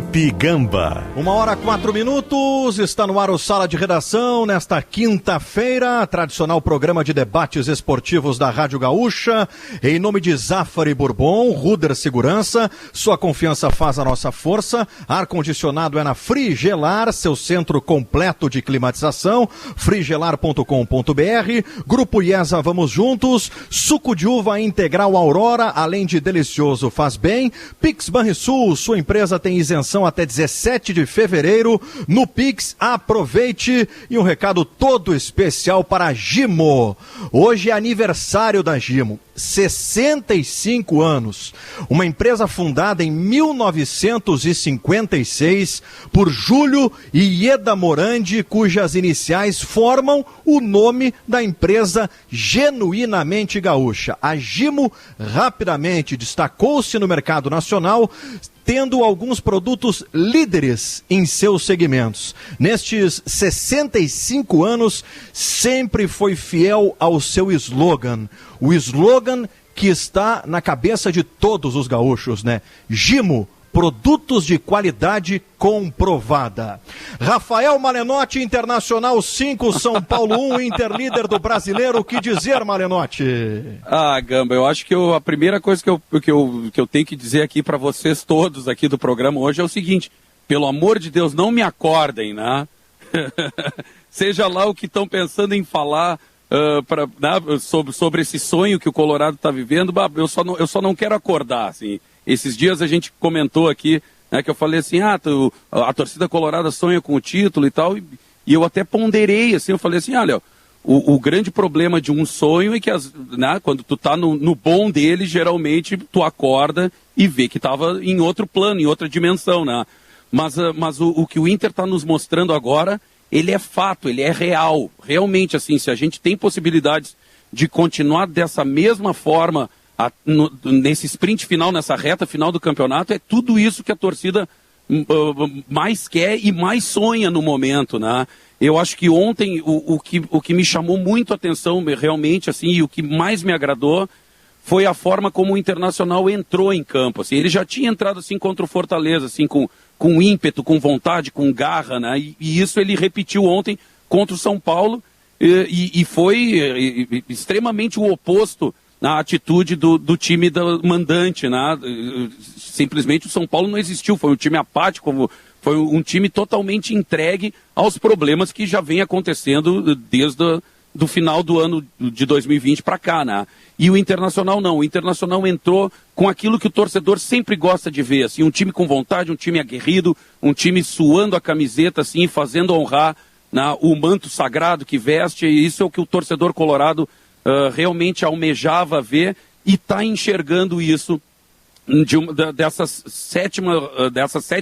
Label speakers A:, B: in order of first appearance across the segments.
A: Felipe Gamba.
B: 1h04, está no ar o Sala de Redação, nesta quinta-feira, tradicional programa de debates esportivos da Rádio Gaúcha, em nome de Zafari Bourbon, Ruder Segurança, sua confiança faz a nossa força, ar-condicionado é na Frigelar, seu centro completo de climatização, frigelar.com.br, Grupo IESA, vamos juntos, suco de uva integral Aurora, além de delicioso, faz bem, Pix Banrisul, sua empresa tem isenção até 17 de fevereiro. No Pix, aproveite. E um recado todo especial para a Gimo. Hoje é aniversário da Gimo. 65 anos. Uma empresa fundada em 1956 por Júlio e Ieda Morandi, cujas iniciais formam o nome da empresa genuinamente gaúcha. A Gimo rapidamente destacou-se no mercado nacional, tendo alguns produtos líderes em seus segmentos. Nestes 65 anos, sempre foi fiel ao seu slogan. O slogan que está na cabeça de todos os gaúchos, né? Gimo, produtos de qualidade comprovada. Rafael Malenotti, Internacional 5, São Paulo 1, Interlíder do Brasileiro. O que dizer, Malenotti?
C: Gamba, eu acho que a primeira coisa que eu tenho que dizer aqui para vocês todos aqui do programa hoje é o seguinte: pelo amor de Deus, não me acordem, né? Seja lá o que estão pensando em falar sobre esse sonho que o Colorado está vivendo, eu só não quero acordar, assim. Esses dias a gente comentou aqui, né, que eu falei assim, a torcida colorada sonha com o título e tal, e eu até ponderei, assim, eu falei assim, olha, o grande problema de um sonho é que quando tu tá no bom dele, geralmente tu acorda e vê que estava em outro plano, em outra dimensão, né? Mas o que o Inter está nos mostrando agora, ele é fato, ele é real. Realmente, assim, se a gente tem possibilidades de continuar dessa mesma forma nesse sprint final, nessa reta final do campeonato, é tudo isso que a torcida mais quer e mais sonha no momento, né? Eu acho que ontem o que me chamou muito a atenção realmente, assim, e o que mais me agradou foi a forma como o Internacional entrou em campo. Assim, ele já tinha entrado assim contra o Fortaleza, assim, com ímpeto, com vontade, com garra, né? E isso ele repetiu ontem contra o São Paulo e foi extremamente o oposto na atitude do time mandante, né? Simplesmente o São Paulo não existiu, foi um time apático, foi um time totalmente entregue aos problemas que já vem acontecendo desde do final do ano de 2020 para cá, né? E o Internacional não, o Internacional entrou com aquilo que o torcedor sempre gosta de ver, assim, um time com vontade, um time aguerrido, um time suando a camiseta, assim, fazendo honrar, né, o manto sagrado que veste, e isso é o que o torcedor colorado realmente almejava ver e está enxergando isso dessas 7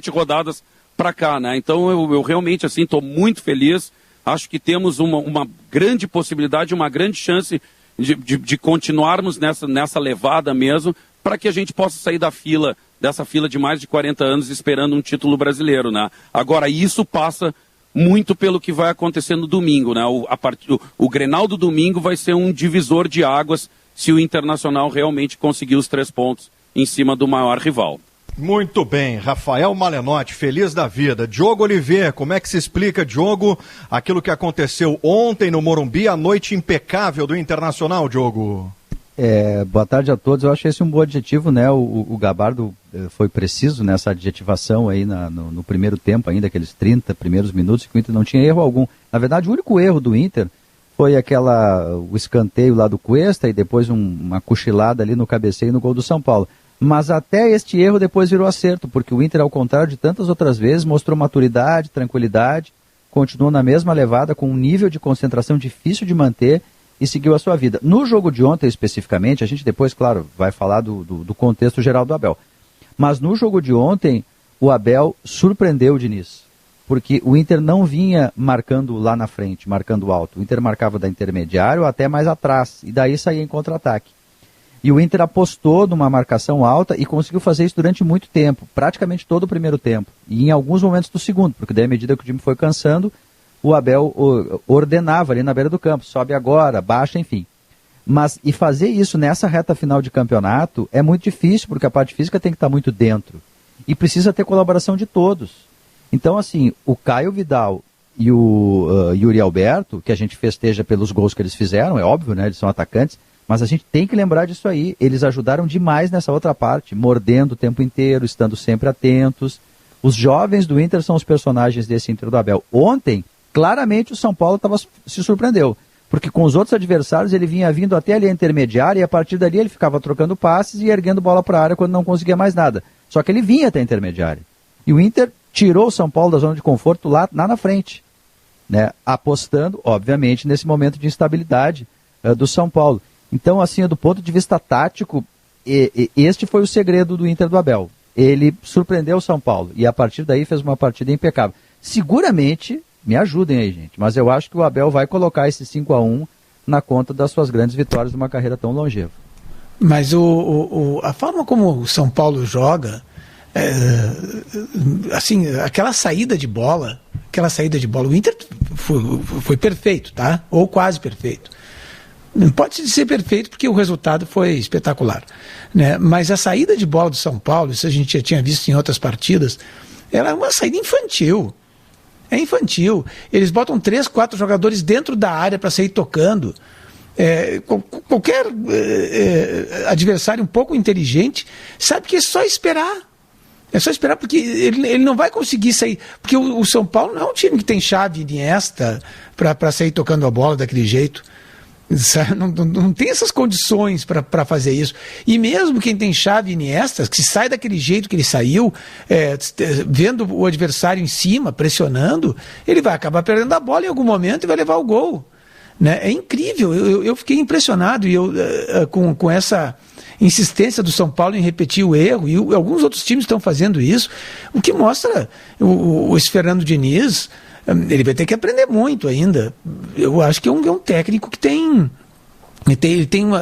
C: rodadas para cá, né? Então eu realmente assim estou muito feliz. Acho que temos uma grande possibilidade, uma grande chance de continuarmos nessa levada mesmo, para que a gente possa sair dessa fila de mais de 40 anos esperando um título brasileiro, né? Agora, isso passa muito pelo que vai acontecer no domingo, né? O Grenal do domingo vai ser um divisor de águas se o Internacional realmente conseguir os 3 pontos em cima do maior rival.
B: Muito bem, Rafael Malenotti, feliz da vida. Diogo Oliveira, como é que se explica, Diogo, aquilo que aconteceu ontem no Morumbi, a noite impecável do Internacional, Diogo?
D: Boa tarde a todos. Eu acho esse um bom adjetivo, né? O Gabardo foi preciso nessa adjetivação aí no primeiro tempo ainda, aqueles 30 primeiros minutos, que o Inter não tinha erro algum. Na verdade, o único erro do Inter foi o escanteio lá do Cuesta e depois uma cochilada ali no cabeceio no gol do São Paulo. Mas até este erro depois virou acerto, porque o Inter, ao contrário de tantas outras vezes, mostrou maturidade, tranquilidade, continuou na mesma levada, com um nível de concentração difícil de manter e seguiu a sua vida. No jogo de ontem, especificamente, a gente depois, claro, vai falar do contexto geral do Abel. Mas no jogo de ontem, o Abel surpreendeu o Diniz, porque o Inter não vinha marcando lá na frente, marcando alto. O Inter marcava da intermediário até mais atrás, e daí saía em contra-ataque. E o Inter apostou numa marcação alta e conseguiu fazer isso durante muito tempo, praticamente todo o primeiro tempo, e em alguns momentos do segundo, porque daí à medida que o time foi cansando, o Abel ordenava ali na beira do campo, sobe agora, baixa, enfim. E fazer isso nessa reta final de campeonato é muito difícil, porque a parte física tem que estar muito dentro. e precisa ter colaboração de todos. Então, assim, o Caio Vidal e o Yuri Alberto, que a gente festeja pelos gols que eles fizeram, é óbvio, né? Eles são atacantes, mas a gente tem que lembrar disso aí. Eles ajudaram demais nessa outra parte, mordendo o tempo inteiro, estando sempre atentos. Os jovens do Inter são os personagens desse Inter do Abel. Ontem, claramente, o São Paulo se surpreendeu, porque com os outros adversários ele vinha vindo até ali a intermediária e a partir dali ele ficava trocando passes e erguendo bola para a área quando não conseguia mais nada. Só que ele vinha até a intermediária. E o Inter tirou o São Paulo da zona de conforto lá na frente, né? Apostando, obviamente, nesse momento de instabilidade do São Paulo. Então, assim, do ponto de vista tático, este foi o segredo do Inter do Abel. Ele surpreendeu o São Paulo e a partir daí fez uma partida impecável. Seguramente, me ajudem aí, gente, mas eu acho que o Abel vai colocar esse 5-1 na conta das suas grandes vitórias de uma carreira tão longeva.
A: Mas a forma como o São Paulo joga, assim, aquela saída de bola, o Inter foi perfeito, tá? Ou quase perfeito. Não pode ser perfeito porque o resultado foi espetacular, né? Mas a saída de bola do São Paulo, isso a gente já tinha visto em outras partidas, era uma saída infantil. É infantil. Eles botam 3, 4 jogadores dentro da área para sair tocando. Qualquer adversário um pouco inteligente sabe que é só esperar. É só esperar, porque ele não vai conseguir sair. Porque o São Paulo não é um time que tem chave Iniesta para sair tocando a bola daquele jeito. Não tem essas condições para fazer isso. E mesmo quem tem chave Iniesta, que sai daquele jeito que ele saiu, vendo o adversário em cima, pressionando, ele vai acabar perdendo a bola em algum momento e vai levar o gol. Né? É incrível. Eu fiquei impressionado com essa insistência do São Paulo em repetir o erro, e alguns outros times estão fazendo isso, o que mostra esse Fernando Diniz. Ele vai ter que aprender muito ainda. Eu acho que é um técnico que tem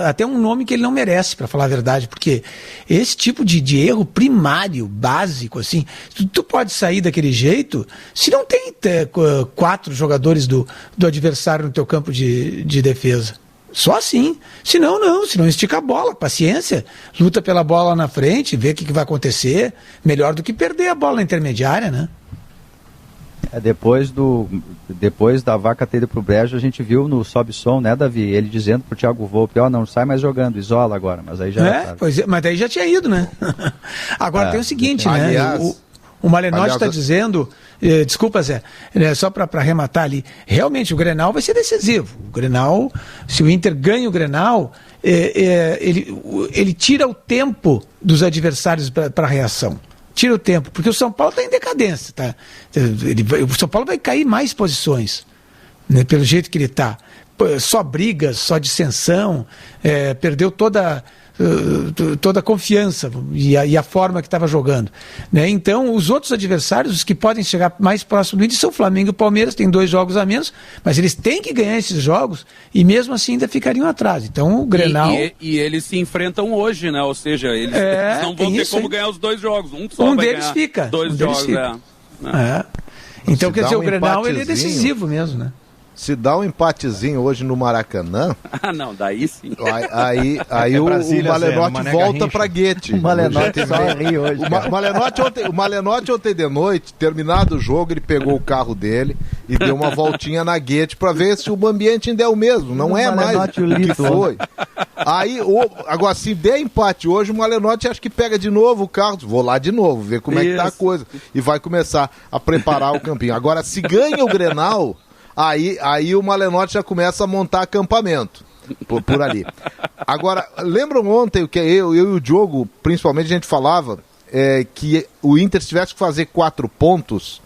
A: até um nome que ele não merece, para falar a verdade, porque esse tipo de erro primário, básico, assim, tu pode sair daquele jeito se não tem 4 jogadores do adversário no teu campo de defesa. Só assim. Senão estica a bola, paciência, luta pela bola na frente, vê o que vai acontecer, melhor do que perder a bola na intermediária, né?
D: Depois da vaca ter ido pro brejo, a gente viu no Sobe Som, né, Davi? Ele dizendo pro Thiago Volpe, não sai mais jogando, isola agora, mas aí já
A: pois mas daí já tinha ido, né? Agora tem o seguinte, né?
E: Aliás,
A: o Malenotti está dizendo, desculpa, Zé, só para arrematar ali, realmente o Grenal vai ser decisivo. O Grenal, se o Inter ganha o Grenal, ele tira o tempo dos adversários para a reação. Tira o tempo, porque o São Paulo está em decadência, tá? O São Paulo vai cair mais posições, né, pelo jeito que ele está. Só brigas, só dissensão, perdeu toda a confiança e a forma que estava jogando, né? Então, os outros adversários, os que podem chegar mais próximo do Inter, são o Flamengo e o Palmeiras, tem 2 jogos a menos, mas eles têm que ganhar esses jogos e mesmo assim ainda ficariam atrás. Então, o Grenal...
C: E eles se enfrentam hoje, né? Ou seja, eles não vão ter como ganhar os 2 jogos. Um
A: deles fica.
C: 2 jogos,
A: Então, quer dizer, o Grenal ele é decisivo mesmo, né?
E: Se dá um empatezinho hoje no Maracanã...
C: não, daí sim.
E: Aí o Malenotti volta para Guete.
D: O Malenotti só ri hoje.
E: O Malenotti ontem de noite, terminado o jogo, ele pegou o carro dele e deu uma voltinha na Guete para ver se o ambiente ainda é o mesmo. Não é mais o que foi. Agora, se der empate hoje, o Malenotti acho que pega de novo o carro. Vou lá de novo, ver como é que tá a coisa. E vai começar a preparar o campinho. Agora, se ganha o Grenal... Aí o Malenotti já começa a montar acampamento por ali. Agora, lembram ontem que eu e o Diogo, principalmente, a gente falava que o Inter tivesse que fazer 4 pontos,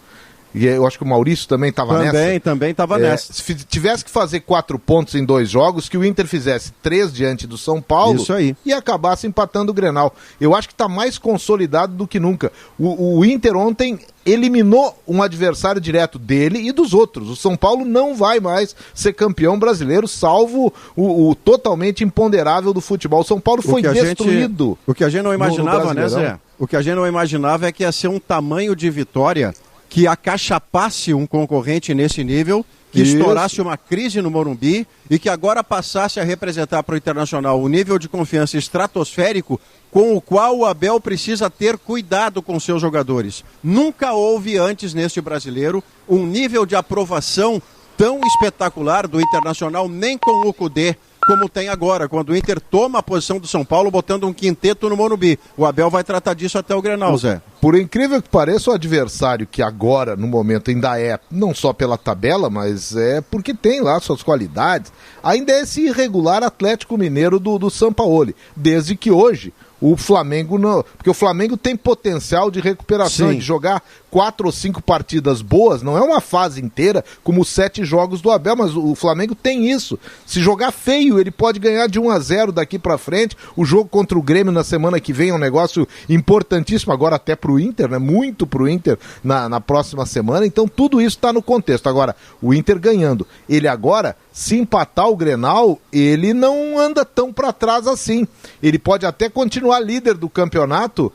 E: e eu acho que o Maurício também estava nessa.
B: Também estava nessa.
E: Se tivesse que fazer 4 pontos em 2 jogos, que o Inter fizesse 3 diante do São Paulo.
B: Isso aí.
E: E acabasse empatando o Grenal. Eu acho que está mais consolidado do que nunca. O Inter ontem eliminou um adversário direto dele e dos outros. O São Paulo não vai mais ser campeão brasileiro, salvo o totalmente imponderável do futebol. O São Paulo foi destruído.
B: O que a gente não imaginava, né, Zé? O que a gente não imaginava é que ia ser um tamanho de vitória que acachapasse um concorrente nesse nível que estourasse uma crise no Morumbi e que agora passasse a representar para o Internacional um nível de confiança estratosférico com o qual o Abel precisa ter cuidado com seus jogadores. Nunca houve antes neste brasileiro um nível de aprovação tão espetacular do Internacional, nem com o Cudê, como tem agora, quando o Inter toma a posição do São Paulo botando um quinteto no Morumbi. O Abel vai tratar disso até o Grenal, Zé.
E: Por incrível que pareça, o adversário que agora, no momento, ainda é, não só pela tabela, mas é porque tem lá suas qualidades, ainda é esse irregular Atlético Mineiro do Sampaoli, desde que hoje o Flamengo não... Porque o Flamengo tem potencial de recuperação, de jogar 4 ou 5 partidas boas, não é uma fase inteira como os 7 jogos do Abel, mas o Flamengo tem isso. Se jogar feio, ele pode ganhar de 1-0 daqui pra frente. O jogo contra o Grêmio na semana que vem é um negócio importantíssimo, agora até pro Inter, né? Muito pro Inter na próxima semana, então tudo isso tá no contexto. Agora, o Inter ganhando, ele agora, se empatar o Grenal, ele não anda tão pra trás assim. Ele pode até continuar líder do campeonato,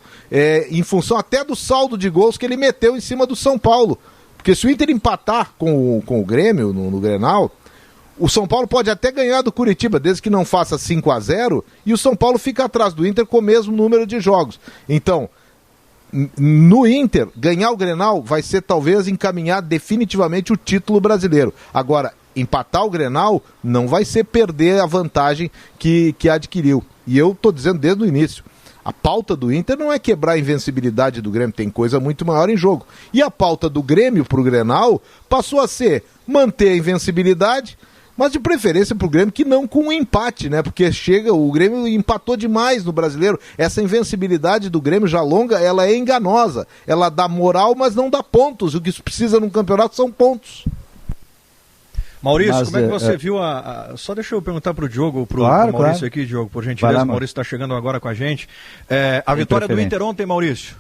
E: em função até do saldo de gols que ele meteu em cima do São Paulo. Porque se o Inter empatar com o Grêmio no Grenal, o São Paulo pode até ganhar do Curitiba, desde que não faça 5-0, e o São Paulo fica atrás do Inter com o mesmo número de jogos. Então, no Inter, ganhar o Grenal vai ser talvez encaminhar definitivamente o título brasileiro. Agora, empatar o Grenal não vai ser perder a vantagem que adquiriu. E eu tô dizendo desde o início, a pauta do Inter não é quebrar a invencibilidade do Grêmio, tem coisa muito maior em jogo. E a pauta do Grêmio pro Grenal passou a ser manter a invencibilidade, mas de preferência pro Grêmio que não com um empate, né? Porque o Grêmio empatou demais no Brasileiro. Essa invencibilidade do Grêmio já longa, ela é enganosa. Ela dá moral, mas não dá pontos. O que se precisa num campeonato são pontos.
B: Maurício, como é que você viu Só deixa eu perguntar pro Diogo, pro Maurício aqui, Diogo, por gentileza, o Maurício está chegando agora com a gente. A vitória do Inter ontem, Maurício?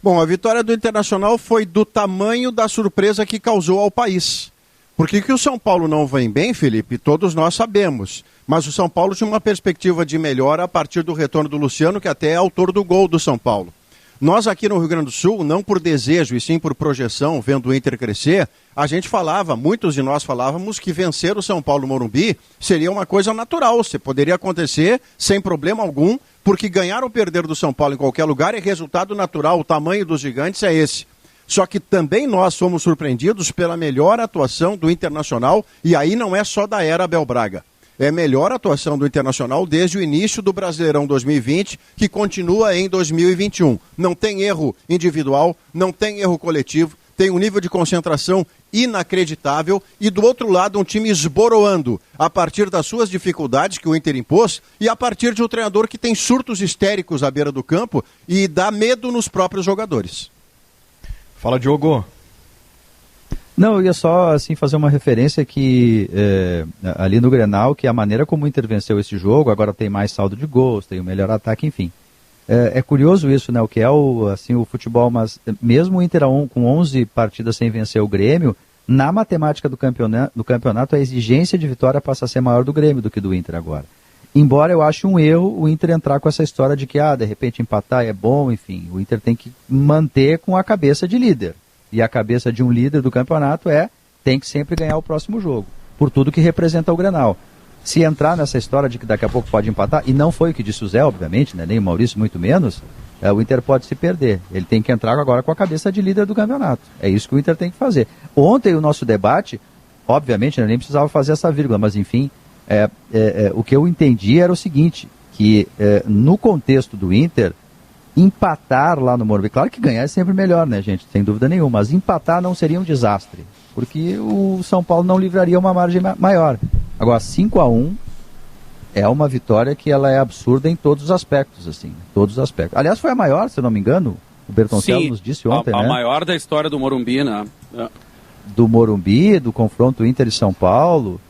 B: Bom, a vitória do Internacional foi do tamanho da surpresa que causou ao país. Porque que o São Paulo não vem bem, Felipe, todos nós sabemos. Mas o São Paulo tinha uma perspectiva de melhora a partir do retorno do Luciano, que até é autor do gol do São Paulo. Nós aqui no Rio Grande do Sul, não por desejo e sim por projeção, vendo o Inter crescer, a gente falava, muitos de nós falávamos que vencer o São Paulo no Morumbi seria uma coisa natural, poderia acontecer sem problema algum, porque ganhar ou perder do São Paulo em qualquer lugar é resultado natural, o tamanho dos gigantes é esse. Só que também nós fomos surpreendidos pela melhor atuação do Internacional, e aí não é só da era Abel Braga. É a melhor atuação do Internacional desde o início do Brasileirão 2020, que continua em 2021. Não tem erro individual, não tem erro coletivo, tem um nível de concentração inacreditável e do outro lado um time esboroando a partir das suas dificuldades que o Inter impôs e a partir de um treinador que tem surtos histéricos à beira do campo e dá medo nos próprios jogadores. Fala, Diogo.
D: Não, eu ia só assim, fazer uma referência que ali no Grenal, que a maneira como o Inter venceu esse jogo, agora tem mais saldo de gols, tem o melhor ataque, enfim. É curioso isso, né, o que é o futebol, mas mesmo o Inter com 11 partidas sem vencer o Grêmio, na matemática do campeonato a exigência de vitória passa a ser maior do Grêmio do que do Inter agora. Embora eu ache um erro o Inter entrar com essa história de que, de repente empatar é bom, enfim, o Inter tem que manter com a cabeça de líder. E a cabeça de um líder do campeonato tem que sempre ganhar o próximo jogo, por tudo que representa o Grenal. Se entrar nessa história de que daqui a pouco pode empatar, e não foi o que disse o Zé, obviamente, né, nem o Maurício, muito menos, o Inter pode se perder. Ele tem que entrar agora com a cabeça de líder do campeonato. É isso que o Inter tem que fazer. Ontem o nosso debate, obviamente, nem precisava fazer essa vírgula, mas enfim, o que eu entendi era o seguinte, que no contexto do Inter, empatar lá no Morumbi, claro que ganhar é sempre melhor, né, gente, sem dúvida nenhuma, mas empatar não seria um desastre, porque o São Paulo não livraria uma margem maior. Agora, 5-1 é uma vitória que ela é absurda em todos os aspectos, assim, todos os aspectos. Aliás, foi a maior, se eu não me engano, o Bertoncello nos disse ontem, né?
C: A maior da história do Morumbi, né?
D: Do Morumbi, do confronto Inter e São Paulo,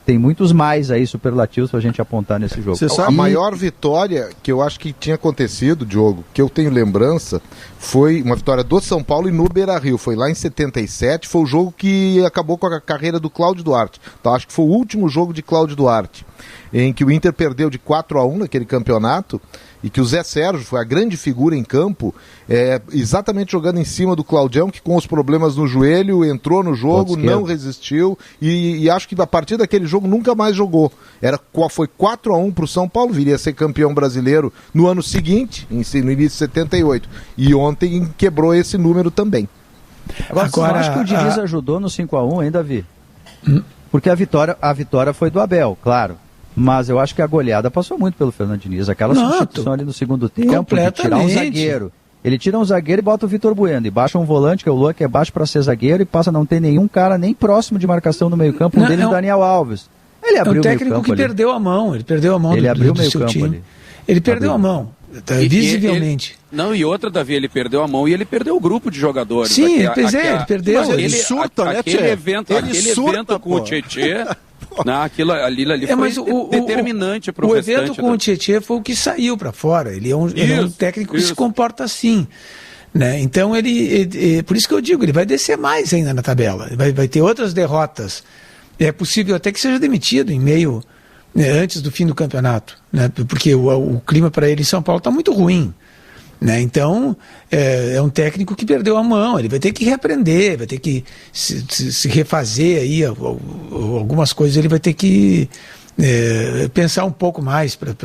D: tem muitos mais aí superlativos pra gente apontar nesse jogo.
E: Você sabe, a maior vitória que eu acho que tinha acontecido, Diogo, que eu tenho lembrança, foi uma vitória do São Paulo e no Beira-Rio. Foi lá em 77, foi o jogo que acabou com a carreira do Cláudio Duarte. Então acho que foi o último jogo de Cláudio Duarte, em que o Inter perdeu de 4-1 naquele campeonato, e que o Zé Sérgio foi a grande figura em campo, exatamente jogando em cima do Claudião, que com os problemas no joelho entrou no jogo, não resistiu, e acho que a partir daquele jogo nunca mais jogou. Foi 4-1 para o São Paulo, viria a ser campeão brasileiro no ano seguinte, no início de 78, e ontem quebrou esse número também.
D: Agora acho que o Diniz ajudou no 5-1, hein, Davi? Porque a vitória foi do Abel, claro. Mas eu acho que a goleada passou muito pelo Fernando Diniz. Aquela substituição ali no segundo tempo, de tirar um zagueiro. Ele tira um zagueiro e bota o Vitor Bueno. E baixa um volante, que é o Luan, que é baixo para ser zagueiro, e passa a não ter nenhum cara nem próximo de marcação no meio-campo. Um deles é o Daniel Alves. Ele abriu o meio-campo. É um técnico que
A: perdeu a mão. Ele perdeu a mão
D: ele abriu o meio-campo ali.
A: Ele perdeu a mão. Visivelmente.
C: E outra, Davi, ele perdeu a mão e ele perdeu o grupo de jogadores.
A: Sim, ele perdeu.
B: Mas ele surta, né,
C: aquele evento com o Tietê. Não, aquilo ali foi determinante para o restante.
A: O evento com o Tietê foi o que saiu para fora. Ele é um técnico que se comporta assim. Né? Então, por isso que eu digo, ele vai descer mais ainda na tabela. Vai ter outras derrotas. É possível até que seja demitido antes do fim do campeonato. Né? Porque o clima para ele em São Paulo está muito ruim. Né? Então, é um técnico que perdeu a mão, ele vai ter que reaprender, vai ter que se refazer aí, algumas coisas ele vai ter que pensar um pouco mais para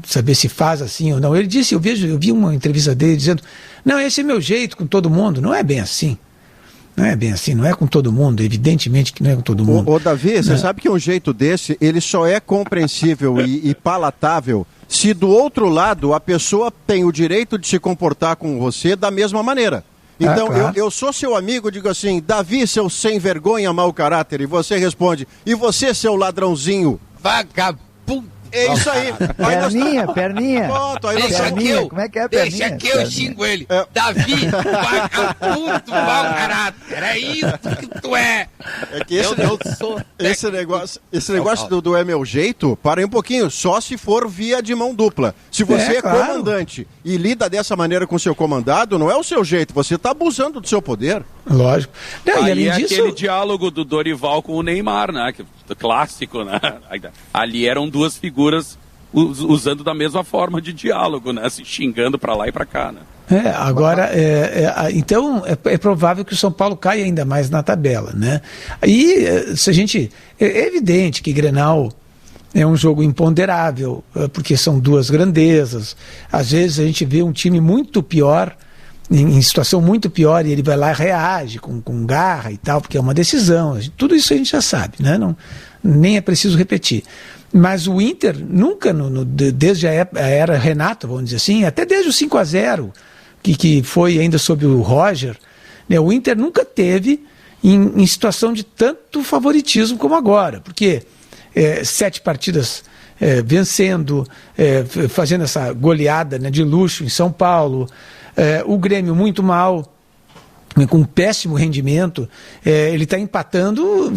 A: saber se faz assim ou não. Ele disse, eu vi uma entrevista dele dizendo, não, esse é meu jeito com todo mundo. Não é bem assim. Não é bem assim, não é com todo mundo, evidentemente que não é com todo mundo.
B: Ô Davi, você sabe que um jeito desse, ele só é compreensível e palatável se do outro lado a pessoa tem o direito de se comportar com você da mesma maneira. Então, claro. eu sou seu amigo, digo assim, Davi, seu sem vergonha, mau caráter, e você responde, e você, seu ladrãozinho, vagabundo. É isso aí.
D: Perninha.
B: Pronto, aí
F: deixa que eu,
D: como é que é perninha?
F: Deixa que eu xingo ele. Davi, vagabundo, mau caráter. É isso que tu é.
B: É que esse negócio do é meu jeito, para aí um pouquinho, só se for via de mão dupla. Se você é comandante e lida dessa maneira com o seu comandado, não é o seu jeito, você está abusando do seu poder.
A: Lógico. Não, e além disso...
C: aquele diálogo do Dorival com o Neymar, né? Clássico, né? Ali eram duas figuras usando da mesma forma de diálogo, né? Se xingando para lá e para cá, né?
A: Agora, então é provável que o São Paulo caia ainda mais na tabela, né? Aí, é evidente que Grenal é um jogo imponderável, porque são duas grandezas. Às vezes a gente vê um time muito pior, em situação muito pior, e ele vai lá e reage com garra e tal, porque é uma decisão. Tudo isso a gente já sabe, né? Nem é preciso repetir. Mas o Inter nunca, desde a era Renato, vamos dizer assim, até desde o 5-0, que foi ainda sob o Roger, né, o Inter nunca teve em situação de tanto favoritismo como agora, porque 7 partidas vencendo, fazendo essa goleada, né, de luxo em São Paulo, o Grêmio muito mal, com um péssimo rendimento, ele está empatando,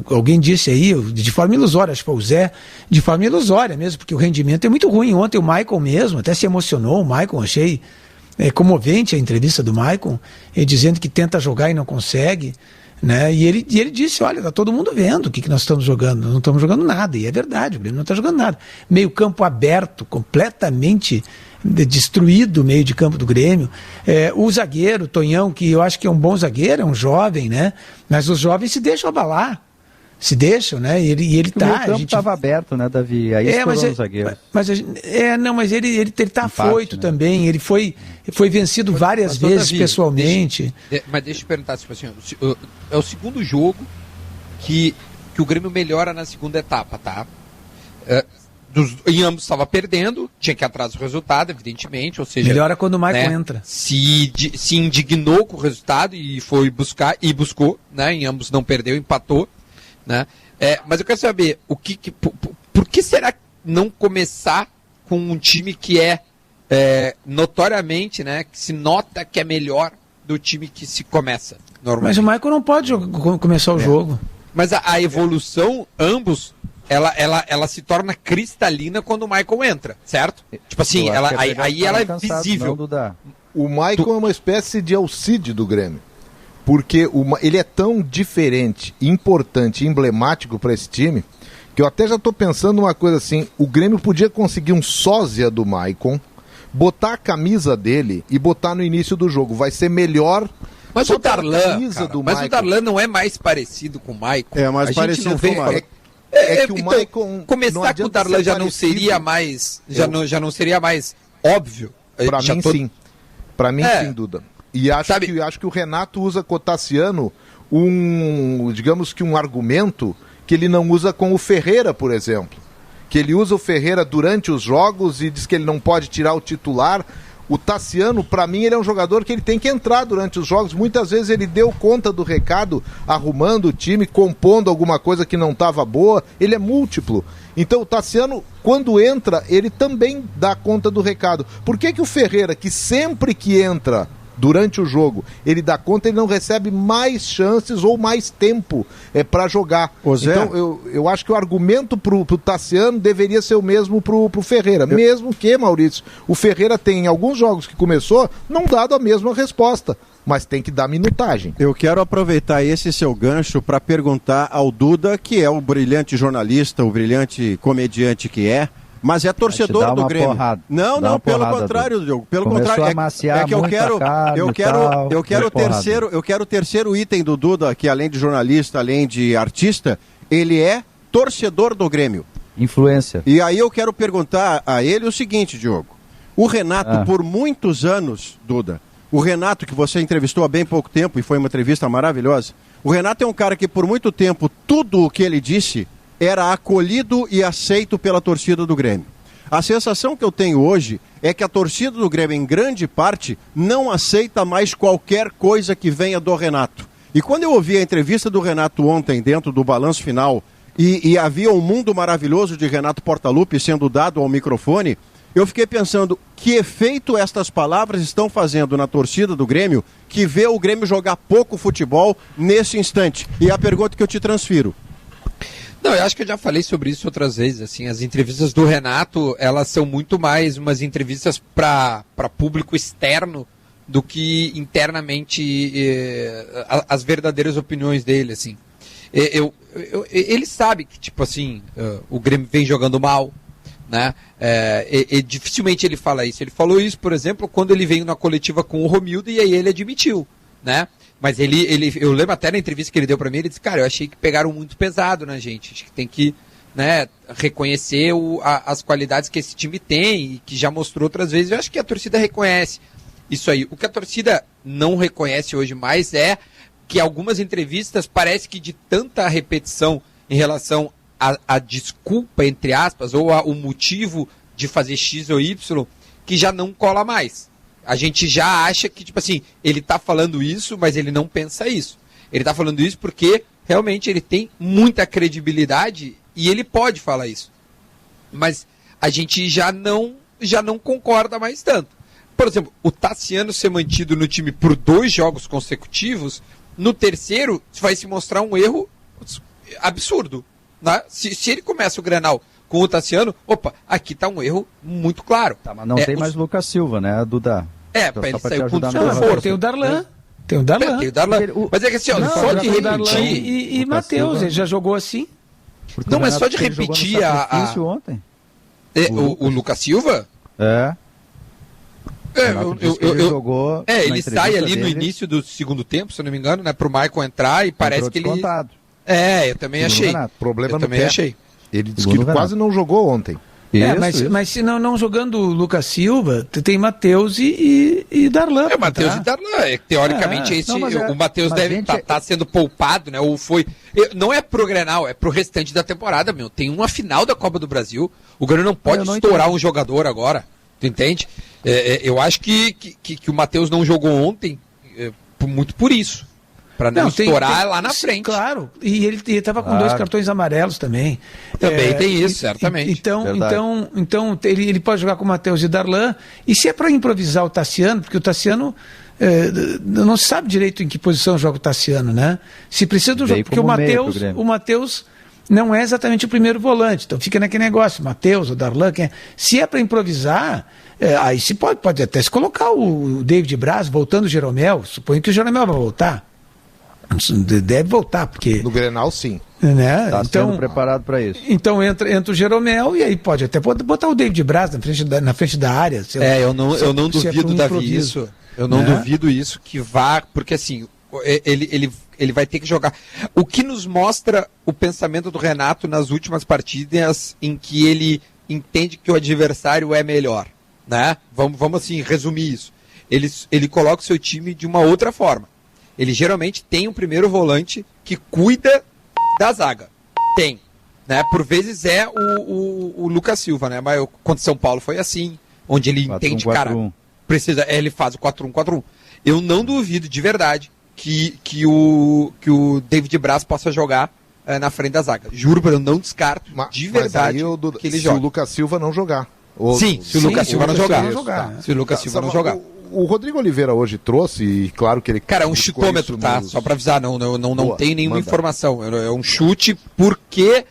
A: alguém disse aí, de forma ilusória, acho que foi o Zé, de forma ilusória mesmo, porque o rendimento é muito ruim. Ontem o Maicon mesmo, até se emocionou, o Maicon, achei comovente a entrevista do Maicon, dizendo que tenta jogar e não consegue, né? E ele disse, olha, está todo mundo vendo o que nós estamos jogando, não estamos jogando nada, e é verdade, o Grêmio não está jogando nada. Meio campo aberto, completamente destruído o meio de campo do Grêmio. O zagueiro, Tonhão, que eu acho que é um bom zagueiro, é um jovem, né? Mas os jovens se deixam abalar. Se deixam, né? E ele tá.
D: O campo estava aberto, né, Davi? Aí estourou o zagueiro.
A: Mas ele está afoito, né? Também. Ele foi vencido várias vezes, Davi, pessoalmente.
F: Mas deixa eu perguntar, tipo assim, é o segundo jogo que o Grêmio melhora na segunda etapa, tá? Em ambos estava perdendo, tinha que ir atrás do resultado, evidentemente, ou seja...
A: Melhora quando o Maicon entra.
F: Se indignou com o resultado e foi buscar, e buscou, né? Em ambos não perdeu, empatou, né? Mas eu quero saber, por que será não começar com um time que notoriamente, né, que se nota que é melhor do time que se começa normalmente?
A: Mas o Maicon não pode começar o jogo.
F: Mas a evolução, ambos, ela se torna cristalina quando o Michael entra, certo? Tipo assim, aí ela é visível.
E: O Michael é uma espécie de Alcide do Grêmio. Porque ele é tão diferente, importante, emblemático para esse time, que eu até já estou pensando uma coisa assim, o Grêmio podia conseguir um sósia do Maicon, botar a camisa dele e botar no início do jogo. Vai ser melhor.
F: Mas o Darlan não é mais parecido com o Maicon.
B: É mais parecido com o Maicon.
E: Que o Maicon
F: começar com o Darlan já não seria mais já não seria mais óbvio.
E: Para mim sim. Para mim sim, Duda. E acho que o Renato usa com o Tassiano digamos que um argumento que ele não usa com o Ferreira, por exemplo. Que ele usa o Ferreira durante os jogos e diz que ele não pode tirar o titular. O Tassiano, para mim, ele é um jogador que ele tem que entrar durante os jogos. Muitas vezes ele deu conta do recado, arrumando o time, compondo alguma coisa que não estava boa. Ele é múltiplo. Então o Tassiano, quando entra, ele também dá conta do recado. Por que o Ferreira, que sempre que entra durante o jogo, ele dá conta, ele não recebe mais chances ou mais tempo para jogar? Então eu acho que o argumento pro Tassiano deveria ser o mesmo pro Ferreira, mesmo que, Maurício, o Ferreira tem em alguns jogos que começou, não dado a mesma resposta, mas tem que dar minutagem.
B: Eu quero aproveitar esse seu gancho para perguntar ao Duda, que é o brilhante jornalista, o brilhante comediante que é, mas é torcedor do Grêmio.
D: Porrada.
B: Não, pelo contrário, Diogo. Pelo contrário, é que eu quero o terceiro item do Duda, que além de jornalista, além de artista, ele é torcedor do Grêmio.
D: Influencer.
B: E aí eu quero perguntar a ele o seguinte, Diogo. O Renato, por muitos anos, Duda, o Renato, que você entrevistou há bem pouco tempo, e foi uma entrevista maravilhosa, o Renato é um cara que por muito tempo, tudo o que ele disse era acolhido e aceito pela torcida do Grêmio. A sensação que eu tenho hoje é que a torcida do Grêmio, em grande parte, não aceita mais qualquer coisa que venha do Renato. E quando eu ouvi a entrevista do Renato ontem, dentro do balanço final, e havia um mundo maravilhoso de Renato Portaluppi sendo dado ao microfone, eu fiquei pensando, que efeito estas palavras estão fazendo na torcida do Grêmio, que vê o Grêmio jogar pouco futebol nesse instante? E a pergunta que eu te transfiro.
F: Não, eu acho que eu já falei sobre isso outras vezes, assim, as entrevistas do Renato, elas são muito mais umas entrevistas para público externo do que internamente as verdadeiras opiniões dele, assim. Ele sabe que, tipo assim, o Grêmio vem jogando mal, né? E dificilmente ele fala isso. Ele falou isso, por exemplo, quando ele veio na coletiva com o Romildo e aí ele admitiu, né? Mas eu lembro até na entrevista que ele deu pra mim, ele disse, cara, eu achei que pegaram muito pesado na gente, acho que tem que, né, reconhecer as qualidades que esse time tem e que já mostrou outras vezes. Eu acho que a torcida reconhece isso aí. O que a torcida não reconhece hoje mais é que algumas entrevistas parece que de tanta repetição em relação a desculpa, entre aspas, ou o motivo de fazer X ou Y, que já não cola mais. A gente já acha que, tipo assim, ele tá falando isso, mas ele não pensa isso. Ele tá falando isso porque realmente ele tem muita credibilidade e ele pode falar isso. Mas a gente já não concorda mais tanto. Por exemplo, o Tassiano ser mantido no time por 2 jogos consecutivos, no terceiro vai se mostrar um erro absurdo. Né? Se ele começa o Grenal com o Tassiano, aqui tá um erro muito claro.
D: Tá, mas não tem mais Lucas Silva, né, Duda?
F: Pra ele sair com desconforto.
A: Tem o Darlan. Tem o Darlan.
F: Mas é que assim, só de repetir...
A: E Matheus, ele já jogou assim?
F: Não, mas só de repetir
D: ontem.
F: O Lucas Silva? Ele sai ali no início do segundo tempo, se eu não me engano, né, pro Michael entrar e parece que ele... eu também achei.
E: Problema no
F: pé. Achei.
E: Ele disse que ele quase não jogou ontem.
A: Mas se não jogando o Lucas Silva, tem Matheus e Darlan.
F: Matheus e Darlan. Teoricamente, o Matheus deve estar sendo poupado, né? Ou foi. Não é pro Grenal, é pro restante da temporada, meu. Tem uma final da Copa do Brasil. O Grêmio não pode estourar um jogador agora. Tu entende? Eu acho que o Matheus não jogou ontem muito por isso. Para não estourar lá na frente.
A: Claro, e ele estava com 2 cartões amarelos também.
F: Também tem isso, certamente.
A: Então ele pode jogar com o Matheus e Darlan. E se é para improvisar o Tassiano, porque o Tassiano não se sabe direito em que posição joga o Tassiano, né? Se precisa do jogo, porque o Matheus não é exatamente o primeiro volante, então fica naquele negócio, o Matheus, o Darlan, se é para improvisar, aí se pode até se colocar o David Braz voltando o Jeromel, suponho que o Jeromel vai voltar, deve voltar, porque...
E: No Grenal, sim.
A: Né?
D: Está sendo preparado para isso.
A: Então entra o Jeromel e aí pode até botar o David Braz na frente da área.
F: Eu não duvido, Davi, isso. Eu não duvido isso que vá, porque assim, ele vai ter que jogar. O que nos mostra o pensamento do Renato nas últimas partidas em que ele entende que o adversário é melhor, né? Vamos assim resumir isso. Ele coloca o seu time de uma outra forma. Ele geralmente tem um primeiro volante que cuida da zaga. Tem. Né? Por vezes é o Lucas Silva, né? Mas contra São Paulo foi assim, onde ele 4-1, entende, 4-1. Cara, precisa, ele faz o 4-1-4-1. Eu não duvido de verdade que o David Braz possa jogar na frente da zaga. Juro, eu não descarto de verdade que ele joga.
E: Se o Lucas Silva não jogar.
F: Se o Lucas Silva não jogar. Se o Lucas Silva não jogar.
E: O Rodrigo Oliveira hoje trouxe, e claro que ele...
F: Cara, é um chutômetro, tá? Só pra avisar, não tem nenhuma informação. É um chute porque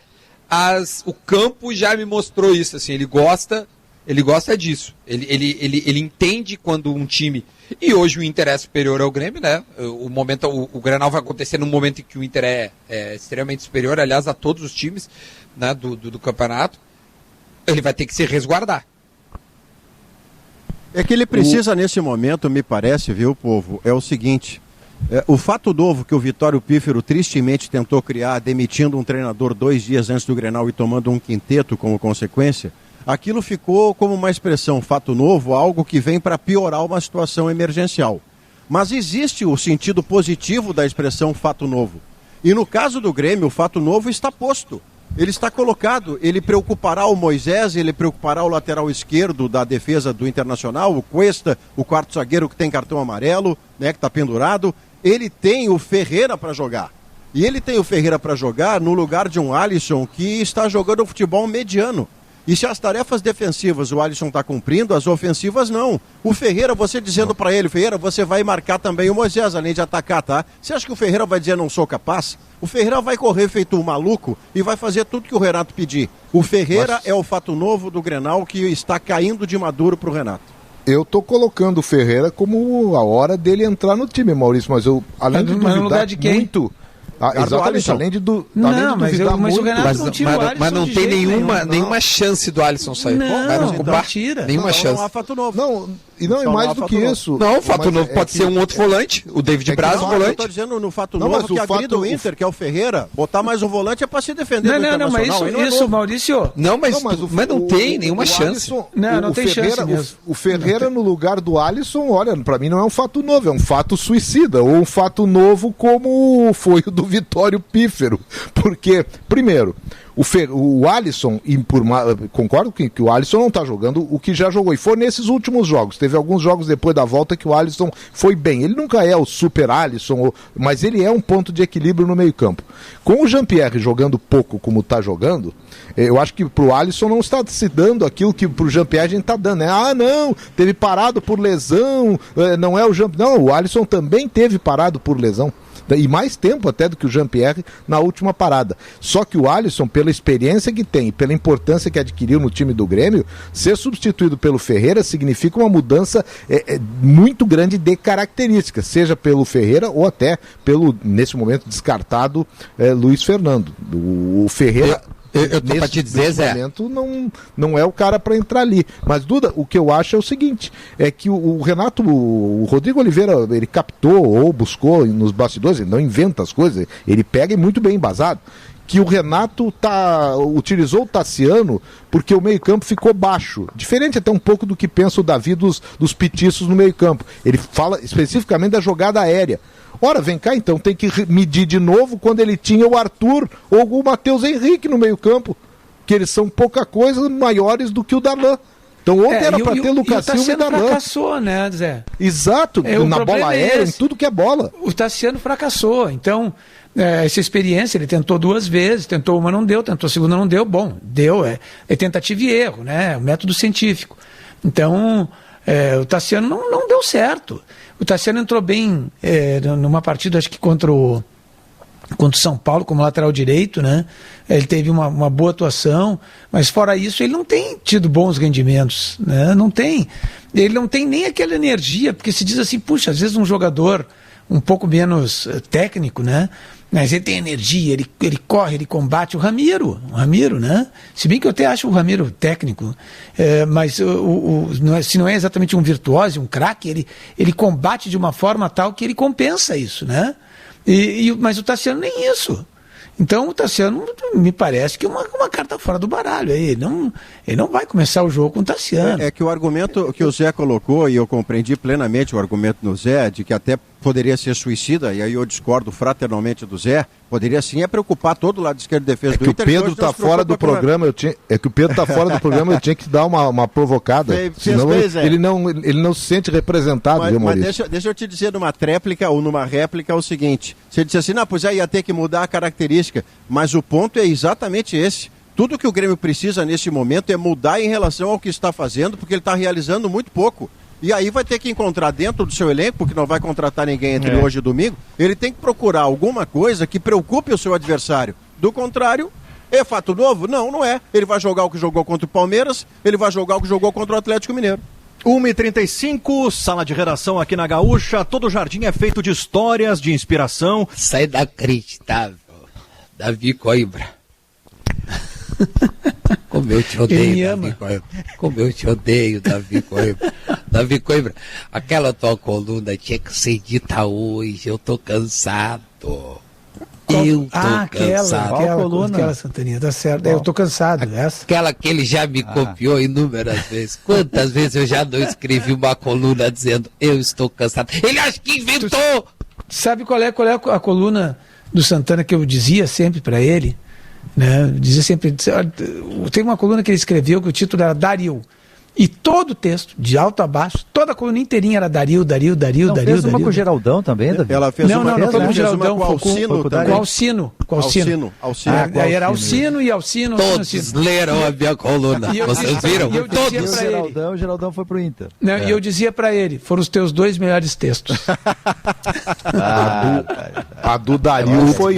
F: o campo já me mostrou isso, assim, ele gosta disso. Ele entende quando um time... E hoje o Inter é superior ao Grêmio, né? O Grenal vai acontecer num momento em que o Inter é extremamente superior, aliás, a todos os times, né, do campeonato. Ele vai ter que se resguardar.
B: É que ele precisa, nesse momento, me parece, viu, povo, é o seguinte, o fato novo que o Vitório Pífero tristemente tentou criar, demitindo um treinador 2 dias antes do Grenal e tomando um quinteto como consequência, aquilo ficou como uma expressão, fato novo, algo que vem para piorar uma situação emergencial. Mas existe o sentido positivo da expressão fato novo. E no caso do Grêmio, o fato novo está posto. Ele está colocado, ele preocupará o Moisés, ele preocupará o lateral esquerdo da defesa do Internacional, o Cuesta, o quarto zagueiro que tem cartão amarelo, né, que está pendurado. Ele tem o Ferreira para jogar. E ele tem o Ferreira para jogar no lugar de um Alisson que está jogando futebol mediano. E se as tarefas defensivas o Alisson está cumprindo, as ofensivas não. O Ferreira, você dizendo para ele, Ferreira, você vai marcar também o Moisés, além de atacar, tá? Você acha que o Ferreira vai dizer não sou capaz? O Ferreira vai correr feito um maluco e vai fazer tudo que o Renato pedir. O Ferreira é o fato novo do Grenal que está caindo de maduro pro Renato.
E: Eu tô colocando o Ferreira como a hora dele entrar no time, Maurício, mas eu, além de duvidar muito... exatamente, além de duvidar
A: mas o Renato não tira o Alisson.
F: Mas não tem nenhuma chance do Alisson sair.
A: Não tira.
F: Nenhuma chance.
E: Não há fato novo. E não é mais do que isso.
F: Não, o fato novo pode ser um outro volante. O David Braz, o volante. Eu
B: tô dizendo no fato novo que agrida o Inter, que é o Ferreira. Botar mais um volante é para se defender do Internacional.
A: Mas isso, Maurício...
F: Mas não tem nenhuma chance.
A: Não tem chance mesmo.
E: O Ferreira no lugar do Alisson, olha, para mim não é um fato novo, é um fato suicida, ou um fato novo como foi o do Vitório Pífero. Porque, primeiro... O Alisson, concordo que o Alisson não está jogando o que já jogou, e foi nesses últimos jogos, teve alguns jogos depois da volta que o Alisson foi bem, ele nunca é o super Alisson, mas ele é um ponto de equilíbrio no meio campo. Com o Jean-Pierre jogando pouco como está jogando, eu acho que pro Alisson não está se dando aquilo que pro Jean-Pierre a gente está dando, né? Não, teve parado por lesão, não é o Jean-Pierre, não, o Alisson também teve parado por lesão. E mais tempo até do que o Jean-Pierre na última parada. Só que o Alisson, pela experiência que tem, pela importância que adquiriu no time do Grêmio, ser substituído pelo Ferreira significa uma mudança muito grande de características, seja pelo Ferreira ou até pelo, nesse momento, descartado Luiz Fernando. O Ferreira...
F: Eu tô pra te dizer, Zé.
E: Momento, não é o cara para entrar ali. Mas, Duda, o que eu acho é o seguinte, é que o Renato, o Rodrigo Oliveira, ele captou ou buscou nos bastidores, ele não inventa as coisas, ele pega muito bem embasado, que o Renato utilizou o Tassiano porque o meio-campo ficou baixo. Diferente até um pouco do que pensa o Davi dos petiços no meio-campo. Ele fala especificamente da jogada aérea. Ora, vem cá então, tem que medir de novo quando ele tinha o Arthur ou o Matheus Henrique no meio-campo, que eles são pouca coisa maiores do que o Darlan. Então ontem era para ter Lucas Silva e Darlan.
A: O fracassou, né, Zé?
E: Exato, na bola aérea, em tudo que é bola.
A: O Tassiano fracassou, então essa experiência ele tentou 2 vezes, tentou uma não deu, tentou a segunda não deu, bom, deu, é tentativa e erro, né, o método científico. Então... o Tassiano não deu certo. O Tassiano entrou bem numa partida, acho que contra o São Paulo, como lateral direito, né? Ele teve uma boa atuação, mas fora isso ele não tem tido bons rendimentos, né? Não tem. Ele não tem nem aquela energia, porque se diz assim, puxa, às vezes um jogador um pouco menos técnico, né? Mas ele tem energia, ele corre, ele combate. O Ramiro, né? Se bem que eu até acho o Ramiro técnico, mas se não é exatamente um virtuoso, um craque, ele combate de uma forma tal que ele compensa isso, né? Mas o Tassiano nem isso. Então o Tassiano me parece que é uma carta fora do baralho. Ele não vai começar o jogo com o Tassiano.
G: É que o argumento que o Zé colocou, e eu compreendi plenamente o argumento do Zé, de que até poderia ser suicida, e aí eu discordo fraternalmente do Zé, poderia sim preocupar todo o lado esquerdo de defesa do Inter.
E: O Pedro está fora do programa, eu tinha que dar uma provocada. Senão ele não se sente representado, viu, Maurício?
G: Mas deixa eu te dizer numa tréplica ou numa réplica o seguinte: você disse assim, pois ia ter que mudar a característica, mas o ponto é exatamente esse. Tudo que o Grêmio precisa nesse momento é mudar em relação ao que está fazendo, porque ele está realizando muito pouco. E aí vai ter que encontrar dentro do seu elenco, porque não vai contratar ninguém entre hoje e domingo, ele tem que procurar alguma coisa que preocupe o seu adversário. Do contrário, é fato novo? Não é. Ele vai jogar o que jogou contra o Palmeiras, ele vai jogar o que jogou contra o Atlético Mineiro.
B: 1h35, sala de redação aqui na Gaúcha. Todo o jardim é feito de histórias, de inspiração.
F: Isso é inacreditável. Davi Coimbra. Como eu te odeio, Davi Coimbra. Como eu te odeio, Davi Coimbra. Davi Coimbra, aquela tua coluna tinha que ser dita hoje. Eu tô cansado.
A: Aquela Santaninha, tá certo. Eu tô cansado.
F: Aquela que ele já me copiou inúmeras vezes. Quantas vezes eu já não escrevi uma coluna dizendo eu estou cansado? Ele acha que inventou!
A: Sabe qual é a coluna do Santana que eu dizia sempre para ele? Né? Dizia sempre, tem uma coluna que ele escreveu que o título era Dario, e todo o texto, de alto a baixo, toda a coluna inteirinha era Dario.
D: Fez uma com o Geraldão também, Davi?
G: Ela fez
A: não foi com o Geraldão,
G: com o Alcino.
A: Aí era Alcino e Alcino.
F: Todos leram a minha coluna, vocês viram?
D: O Geraldão foi pro Inter.
A: E eu dizia para ele, foram os teus 2 melhores textos.
E: A do Dario foi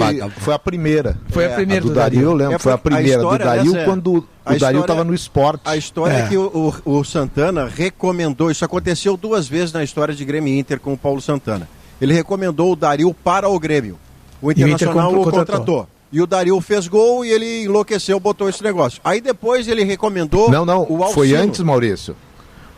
E: a primeira.
A: Foi a primeira
E: do Dario, eu lembro, foi a primeira do Dario quando o Dario estava no Sport.
G: A história é que o Santana recomendou, isso aconteceu 2 vezes na história de Grêmio e Inter com o Paulo Santana. Ele recomendou o Dario para o Grêmio. O Internacional o contratou. E o Dario fez gol e ele enlouqueceu, botou esse negócio. Aí depois ele recomendou o Alcino.
E: Foi antes, Maurício.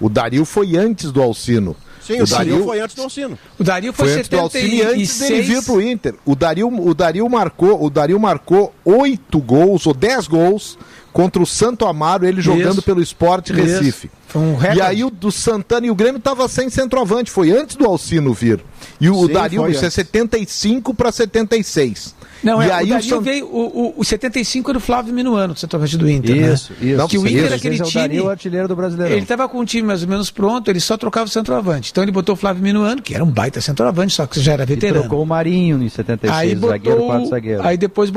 E: O Dario foi antes do Alcino.
G: Sim, o Dario foi antes do Alcino.
A: O Dario foi
E: antes do Alcino e antes dele vir pro Inter. O Dario marcou 8 gols ou 10 gols contra o Santo Amaro, ele jogando pelo Sport Recife.
A: Foi um recorde.
E: E aí o do Santana e o Grêmio estava sem centroavante, foi antes do Alcino vir. E o Dario, isso é 75 para 76.
A: Não,
E: e aí
A: o Dario veio, o 75 era o Flávio Minuano, do centroavante do Inter.
D: Isso.
A: Que o Inter era aquele time.
D: O Dario, o artilheiro do Brasileirão.
A: Ele estava com um time mais ou menos pronto, ele só trocava o centroavante. Então ele botou o Flávio Minuano, que era um baita centroavante, só que já era veterano.
D: E trocou o Marinho em 76, zagueiro, 4 zagueiro.
A: Aí depois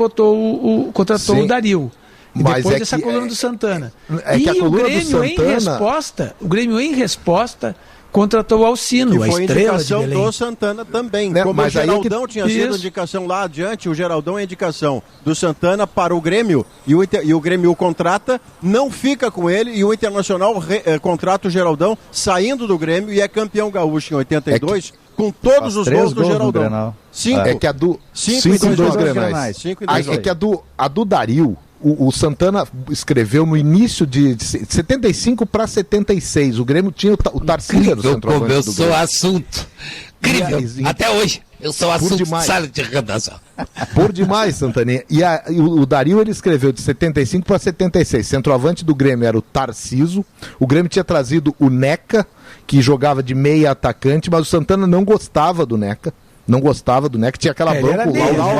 A: contratou o Dario. E
E: mas
A: depois dessa coluna do Santana.
E: Que a coluna
A: Grêmio,
E: do Santana...
A: o Grêmio em resposta contratou o Alcino, a estrela de Belém.
G: Do Santana também. Como o Geraldão tinha sido indicação lá adiante, o Geraldão é indicação do Santana para o Grêmio, e o Grêmio o contrata, não fica com ele, e o Internacional contrata o Geraldão saindo do Grêmio e é campeão gaúcho em 82, com todos os gols do Geraldão. 5.
E: É que a do 5 em 2 Grenais. É que a do Dario, o Santana escreveu no início de 75 para 76. O Grêmio tinha o Tarcísio do centroavante.
F: Eu sou assunto. Incrível. Até hoje. Eu sou assunto de sala de redação.
E: Por demais, Santaninha. E o Dario, ele escreveu de 75 para 76. Centroavante do Grêmio era o Tarcísio. O Grêmio tinha trazido o Neca, que jogava de meia atacante, mas o Santana não gostava do Neca. Tinha aquela bronca.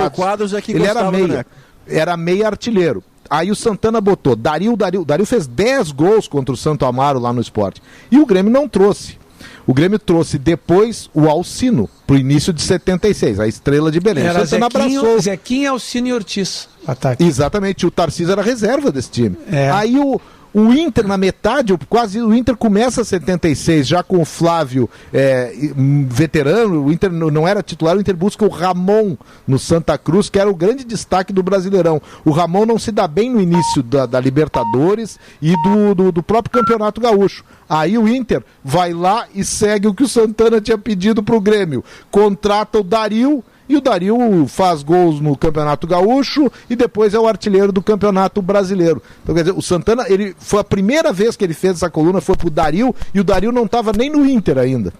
G: O Quadros é que
E: ele
G: gostava do Neca.
E: Era meia artilheiro. Aí o Santana botou Dario fez 10 gols contra o Santo Amaro lá no Sport. E o Grêmio não trouxe. O Grêmio trouxe depois o Alcino, pro início de 76, a estrela de Belém.
A: Era
E: o Santana abraçou.
A: Zequinha, Alcino e Ortiz. Ataque.
E: Exatamente, o Tarcísio era reserva desse time. Aí O Inter, na metade, quase o Inter começa 76, já com o Flávio veterano. O Inter não era titular, o Inter busca o Ramon no Santa Cruz, que era o grande destaque do Brasileirão. O Ramon não se dá bem no início da Libertadores e do próprio Campeonato Gaúcho. Aí o Inter vai lá e segue o que o Santana tinha pedido para o Grêmio. Contrata o Dario, e o Dario faz gols no Campeonato Gaúcho e depois é o artilheiro do Campeonato Brasileiro. Então, quer dizer, o Santana, foi a primeira vez que ele fez essa coluna, foi pro Dario, e o Dario não estava nem no Inter ainda.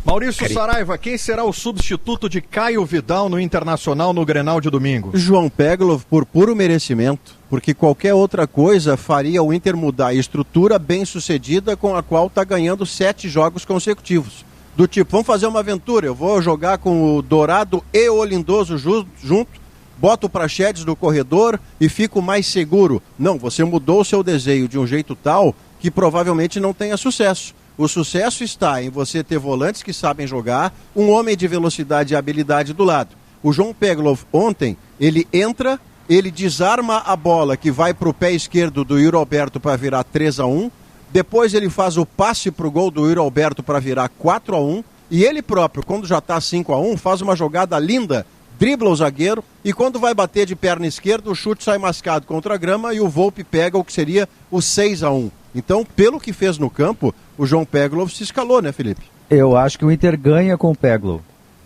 B: Maurício Saraiva, quem será o substituto de Caio Vidal no Internacional no Grenal de domingo?
G: João Peglov, por puro merecimento, porque qualquer outra coisa faria o Inter mudar a estrutura bem sucedida com a qual está ganhando 7 jogos consecutivos. Do tipo, vamos fazer uma aventura, eu vou jogar com o Dourado e o Lindoso junto, boto o Praxedes no corredor e fico mais seguro. Não, você mudou o seu desenho de um jeito tal que provavelmente não tenha sucesso. O sucesso está em você ter volantes que sabem jogar, um homem de velocidade e habilidade do lado. O João Peglov ontem, ele entra, ele desarma a bola que vai para o pé esquerdo do Yuri Alberto para virar 3-1, depois ele faz o passe para o gol do Yuri Alberto para virar 4-1, e ele próprio, quando já está 5-1, faz uma jogada linda, dribla o zagueiro, e quando vai bater de perna esquerda, o chute sai mascado contra a grama e o Volpi pega o que seria o 6-1. Então, pelo que fez no campo, o João Peglov se escalou, né, Felipe?
D: Eu acho que o Inter ganha com o Peglov.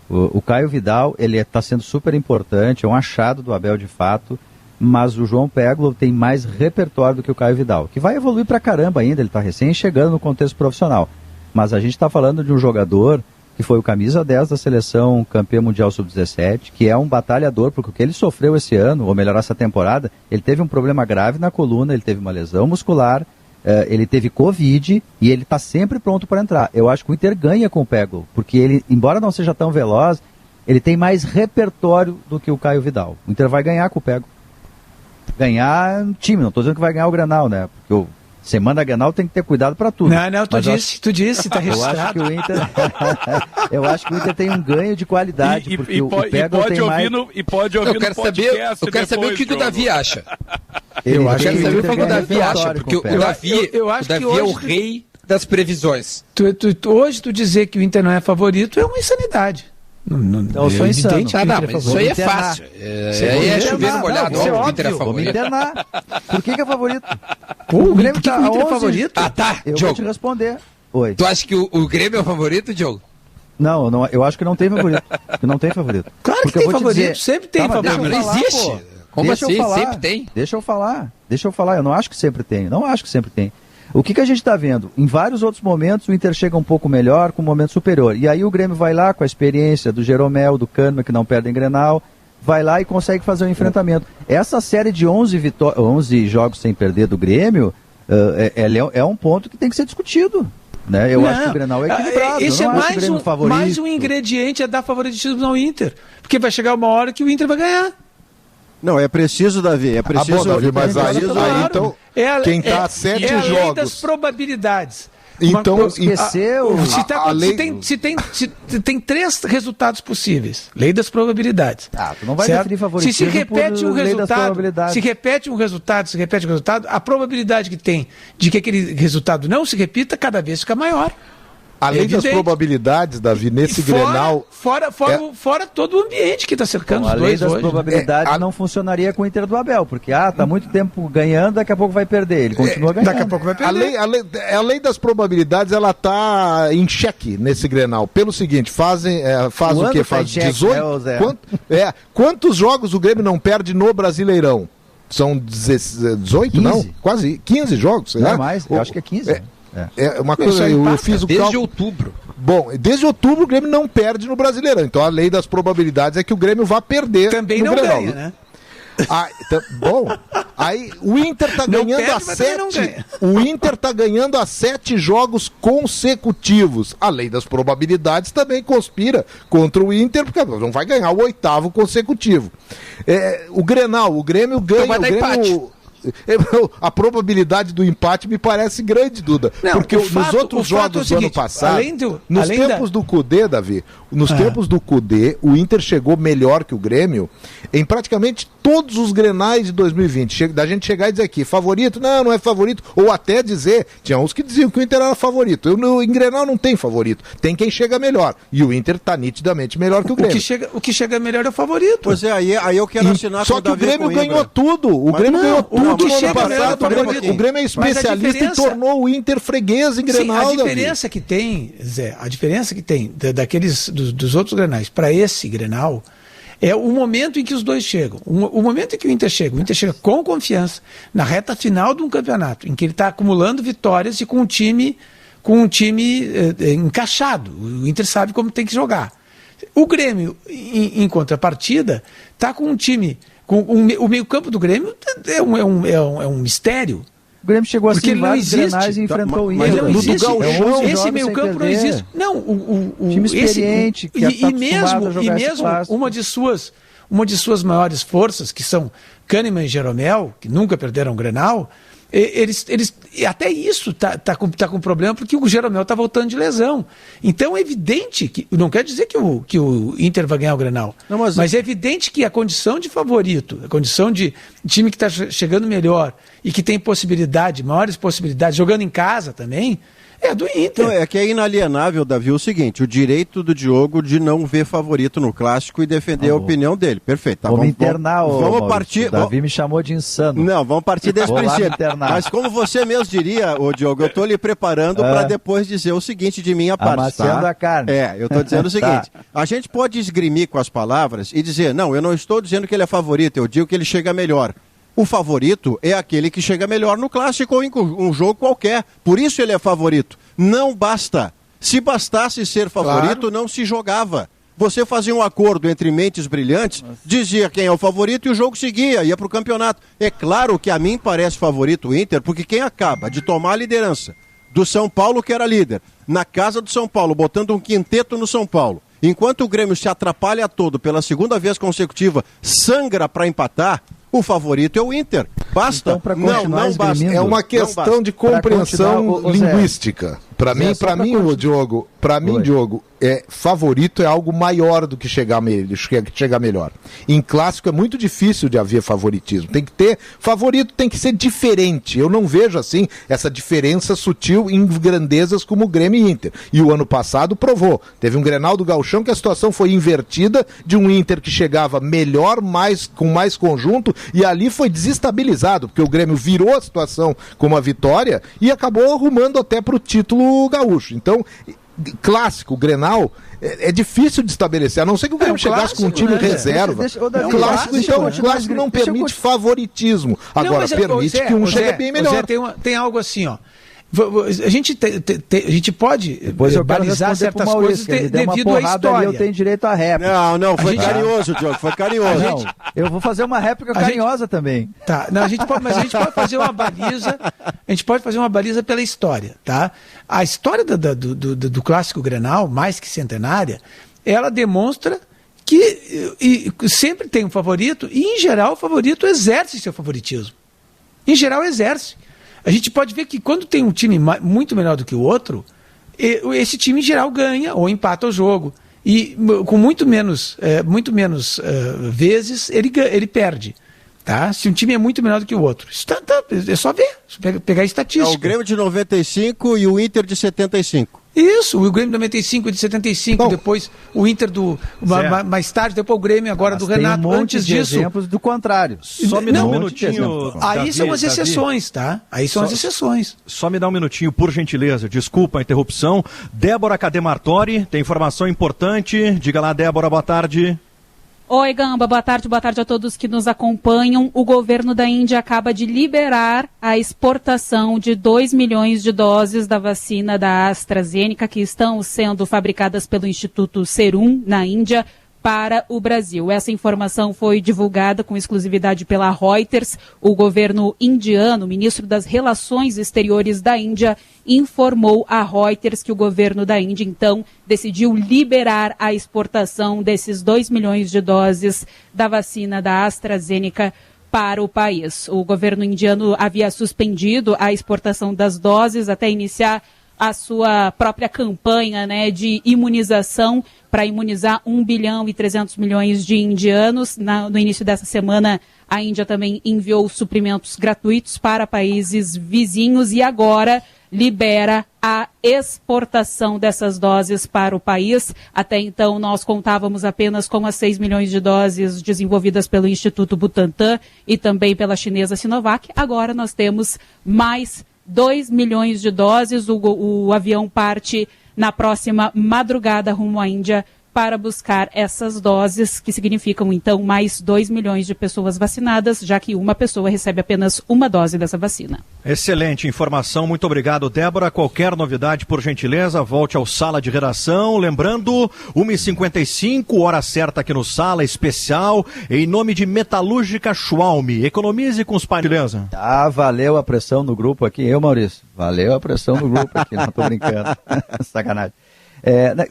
D: O Caio Vidal, ele está sendo super importante, é um achado do Abel de fato, mas o João Peglov tem mais repertório do que o Caio Vidal, que vai evoluir pra caramba ainda, ele está recém chegando no contexto profissional. Mas a gente está falando de um jogador que foi o camisa 10 da seleção campeã mundial sub-17, que é um batalhador, porque o que ele sofreu esse ano, ou melhor, essa temporada, ele teve um problema grave na coluna, ele teve uma lesão muscular, ele teve Covid e ele está sempre pronto para entrar. Eu acho que o Inter ganha com o Peglov, porque ele, embora não seja tão veloz, ele tem mais repertório do que o Caio Vidal. O Inter vai ganhar com o Peglov. Ganhar time, não estou dizendo que vai ganhar o Grenal, né? Porque semana Grenal tem que ter cuidado para tudo.
A: Não, tu disse, tá registrado.
D: Eu acho que o Inter tem um ganho de qualidade, porque o Peglov tem mais...
F: Eu quero saber o que o Davi acha. Eu quero saber o que o Davi acha, porque o Davi é o rei das previsões.
A: Hoje tu dizer que o Inter não é favorito é uma insanidade.
D: Não, eu sou insano.
F: Mas isso aí é fácil. É chover no molhado, o Inter é favorito.
D: Por que é favorito?
A: O Grêmio tá o Inter é favorito?
F: Ah, tá,
D: eu vou te responder. Oi.
F: Tu acha que o Grêmio é o favorito, Diogo?
D: Não, eu acho que não tem favorito. Não tem favorito.
A: Claro que tem favorito, sempre tem favorito.
F: Não existe. Como assim? Sempre tem.
D: Deixa eu falar. Eu não acho que sempre tem. O que a gente está vendo? Em vários outros momentos, o Inter chega um pouco melhor, com um momento superior. E aí o Grêmio vai lá com a experiência do Jeromel, do Kahneman, que não perdem Grenal, vai lá e consegue fazer um enfrentamento. Essa série de 11 jogos sem perder do Grêmio, é um ponto que tem que ser discutido. Né? Eu acho que o Grenal é equilibrado.
A: Esse é mais um ingrediente a dar favoritismo ao Inter. Porque vai chegar uma hora que o Inter vai ganhar.
G: Não, é preciso, Davi. É preciso.
E: Davi, mas aí então, quem está a 7 jogos.
A: É a lei das probabilidades.
E: Então,
D: esqueceu.
A: Se tem 3 resultados possíveis, lei das probabilidades.
D: Tu não vai definir favoritismo.
A: Se repete um resultado, a probabilidade que tem de que aquele resultado não se repita cada vez fica maior.
E: Além das probabilidades, Davi, nesse Grenal...
A: Fora todo o ambiente que está cercando os dois hoje.
D: A lei das probabilidades não funcionaria com o Inter do Abel, porque tá muito tempo ganhando, daqui a pouco vai perder. Ele continua ganhando.
A: Daqui a pouco vai perder.
E: A lei das probabilidades, ela está em xeque nesse Grenal. Pelo seguinte, faz o quê? Faz 18? Quantos jogos o Grêmio não perde no Brasileirão? São 18, 15. Não? Quase 15 jogos.
D: Não é mais, eu acho que é 15.
E: É uma coisa, eu fiz o cálculo.
F: Desde outubro.
E: Bom, desde outubro o Grêmio não perde no Brasileirão. Então a lei das probabilidades é que o Grêmio vai perder
A: também
E: no
A: não
E: Grenal.
A: Ganha, né?
E: Bom, aí o Inter tá ganhando a 7. O Inter tá ganhando a 7 jogos consecutivos. A lei das probabilidades também conspira contra o Inter, porque não vai ganhar o 8º consecutivo. O Grenal, o Grêmio ganha.
F: Então vai dar empate.
E: a probabilidade do empate me parece grande, Duda.
A: Não,
E: porque nos outros jogos do ano passado, nos tempos do Cudê, Davi, tempos do Cudê, o Inter chegou melhor que o Grêmio em praticamente todos os Grenais de 2020. Da gente chegar e dizer aqui, favorito? Não é favorito. Ou até dizer, tinha uns que diziam que o Inter era favorito. Em Grenal não tem favorito. Tem quem chega melhor. E o Inter tá nitidamente melhor que o Grêmio.
A: O que chega melhor é o favorito.
G: Pois é, aí eu quero assinar
E: só que o Grêmio ganhou tudo. O Grêmio ganhou tudo no ano passado. O Grêmio é especialista e tornou o Inter freguês em Grenal.
A: Sim, a diferença que tem, Zé, dos outros Grenais para esse Grenal é o momento em que os dois chegam. O momento em que o Inter chega com confiança na reta final de um campeonato, em que ele está acumulando vitórias e com um time encaixado. O Inter sabe como tem que jogar. O Grêmio, em contrapartida, está com um time. O meio-campo do Grêmio é um mistério.
D: O Grêmio chegou assim
A: em vários Grenais
D: e enfrentou o
A: Inter.
D: Mas não existe.
A: Esse meio-campo não existe. Não,
D: time experiente
A: e mesmo uma de suas maiores forças, que são Kahneman e Jeromel, que nunca perderam o Grenal, eles até isso tá com problema, porque o Jeromel está voltando de lesão. Então é evidente que, não quer dizer que o Inter vai ganhar o Grenal, mas é evidente que a condição de favorito, a condição de time que está chegando melhor e que tem maiores possibilidades, jogando em casa também, é do Inter.
G: Não, é que é inalienável, Davi, o seguinte, o direito do Diogo de não ver favorito no Clássico e defender a opinião dele. Perfeito. Tá,
D: vamos internar,
G: vamos partir.
D: O Davi me chamou de insano.
G: Não, vamos partir desse princípio. Mas como você mesmo diria, Diogo, eu estou lhe preparando para depois dizer o seguinte de minha parte.
D: Amaciando a carne.
G: Eu estou dizendo o seguinte, a gente pode esgrimir com as palavras e dizer, não, eu não estou dizendo que ele é favorito, eu digo que ele chega melhor. O favorito é aquele que chega melhor no Clássico ou em um jogo qualquer. Por isso ele é favorito. Não basta. Se bastasse ser favorito, não se jogava. Você fazia um acordo entre mentes brilhantes, dizia quem é o favorito e o jogo seguia, ia para o campeonato. É claro que a mim parece favorito o Inter, porque quem acaba de tomar a liderança do São Paulo, que era líder, na casa do São Paulo, botando um quinteto no São Paulo, enquanto o Grêmio se atrapalha todo pela segunda vez consecutiva, sangra para empatar, o favorito é o Inter. Basta.
D: Então,
E: não basta. É uma questão de compreensão linguística. Para mim, Diogo, favorito é algo maior do que chegar melhor. Em Clássico é muito difícil de haver favoritismo. Tem que ter favorito, tem que ser diferente. Eu não vejo assim essa diferença sutil em grandezas como o Grêmio e Inter. E o ano passado provou. Teve um Grenal do Gauchão que a situação foi invertida, de um Inter que chegava melhor, com mais conjunto, e ali foi desestabilizado, porque o Grêmio virou a situação com uma vitória e acabou arrumando até para o título gaúcho. Então, Clássico, Grenal, é difícil de estabelecer, a não ser que o Grêmio chegasse com um time reserva. Clássico não permite favoritismo. Agora, permite que um chegue bem melhor.
A: Tem algo assim, ó. A gente pode balizar certas coisas devido à história.
D: Eu tenho direito à réplica.
G: Não, foi carinhoso, Diogo, foi carinhoso.
D: Eu vou fazer uma réplica carinhosa também.
A: Tá, não, a gente pode fazer uma baliza. A gente pode fazer uma baliza pela história, tá? A história do Clássico Grenal, mais que centenária, ela demonstra que sempre tem um favorito e, em geral, o favorito exerce seu favoritismo. Em geral, exerce. A gente pode ver que quando tem um time muito melhor do que o outro, esse time em geral ganha ou empata o jogo. E com muito menos vezes ele perde. Tá? Se um time é muito melhor do que o outro. Isso é só ver, pegar a estatística.
G: É o Grêmio de 95 e o Inter de 75.
A: Isso, o Grêmio de 95 e de 75, bom, depois o Inter mais tarde, depois o Grêmio agora do Renato. Antes disso,
D: exemplos do contrário.
C: Só me dá um minutinho.
A: Aí são as exceções, tá? Aí são as exceções.
B: Só me dá um minutinho, por gentileza. Desculpa a interrupção. Débora Cadê Martori, tem informação importante. Diga lá, Débora, boa tarde.
H: Oi, Gamba, boa tarde a todos que nos acompanham. O governo da Índia acaba de liberar a exportação de 2 milhões de doses da vacina da AstraZeneca que estão sendo fabricadas pelo Instituto Serum, na Índia, para o Brasil. Essa informação foi divulgada com exclusividade pela Reuters. O governo indiano, o ministro das Relações Exteriores da Índia, informou a Reuters que o governo da Índia, então, decidiu liberar a exportação desses 2 milhões de doses da vacina da AstraZeneca para o país. O governo indiano havia suspendido a exportação das doses até iniciar a sua própria campanha, né, de imunização para imunizar 1 bilhão e 300 milhões de indianos. No início dessa semana, a Índia também enviou suprimentos gratuitos para países vizinhos e agora libera a exportação dessas doses para o país. Até então, nós contávamos apenas com as 6 milhões de doses desenvolvidas pelo Instituto Butantan e também pela chinesa Sinovac. Agora nós temos mais 2 milhões de doses. O avião parte na próxima madrugada rumo à Índia para buscar essas doses, que significam, então, mais 2 milhões de pessoas vacinadas, já que uma pessoa recebe apenas uma dose dessa vacina.
B: Excelente informação, muito obrigado, Débora. Qualquer novidade, por gentileza, volte ao Sala de Redação. Lembrando, 1h55, hora certa aqui no Sala Especial, em nome de Metalúrgica Schwalm. Economize com os pais, beleza?
D: Ah, valeu a pressão no grupo aqui, Maurício? Valeu a pressão no grupo aqui, não tô brincando. Sacanagem.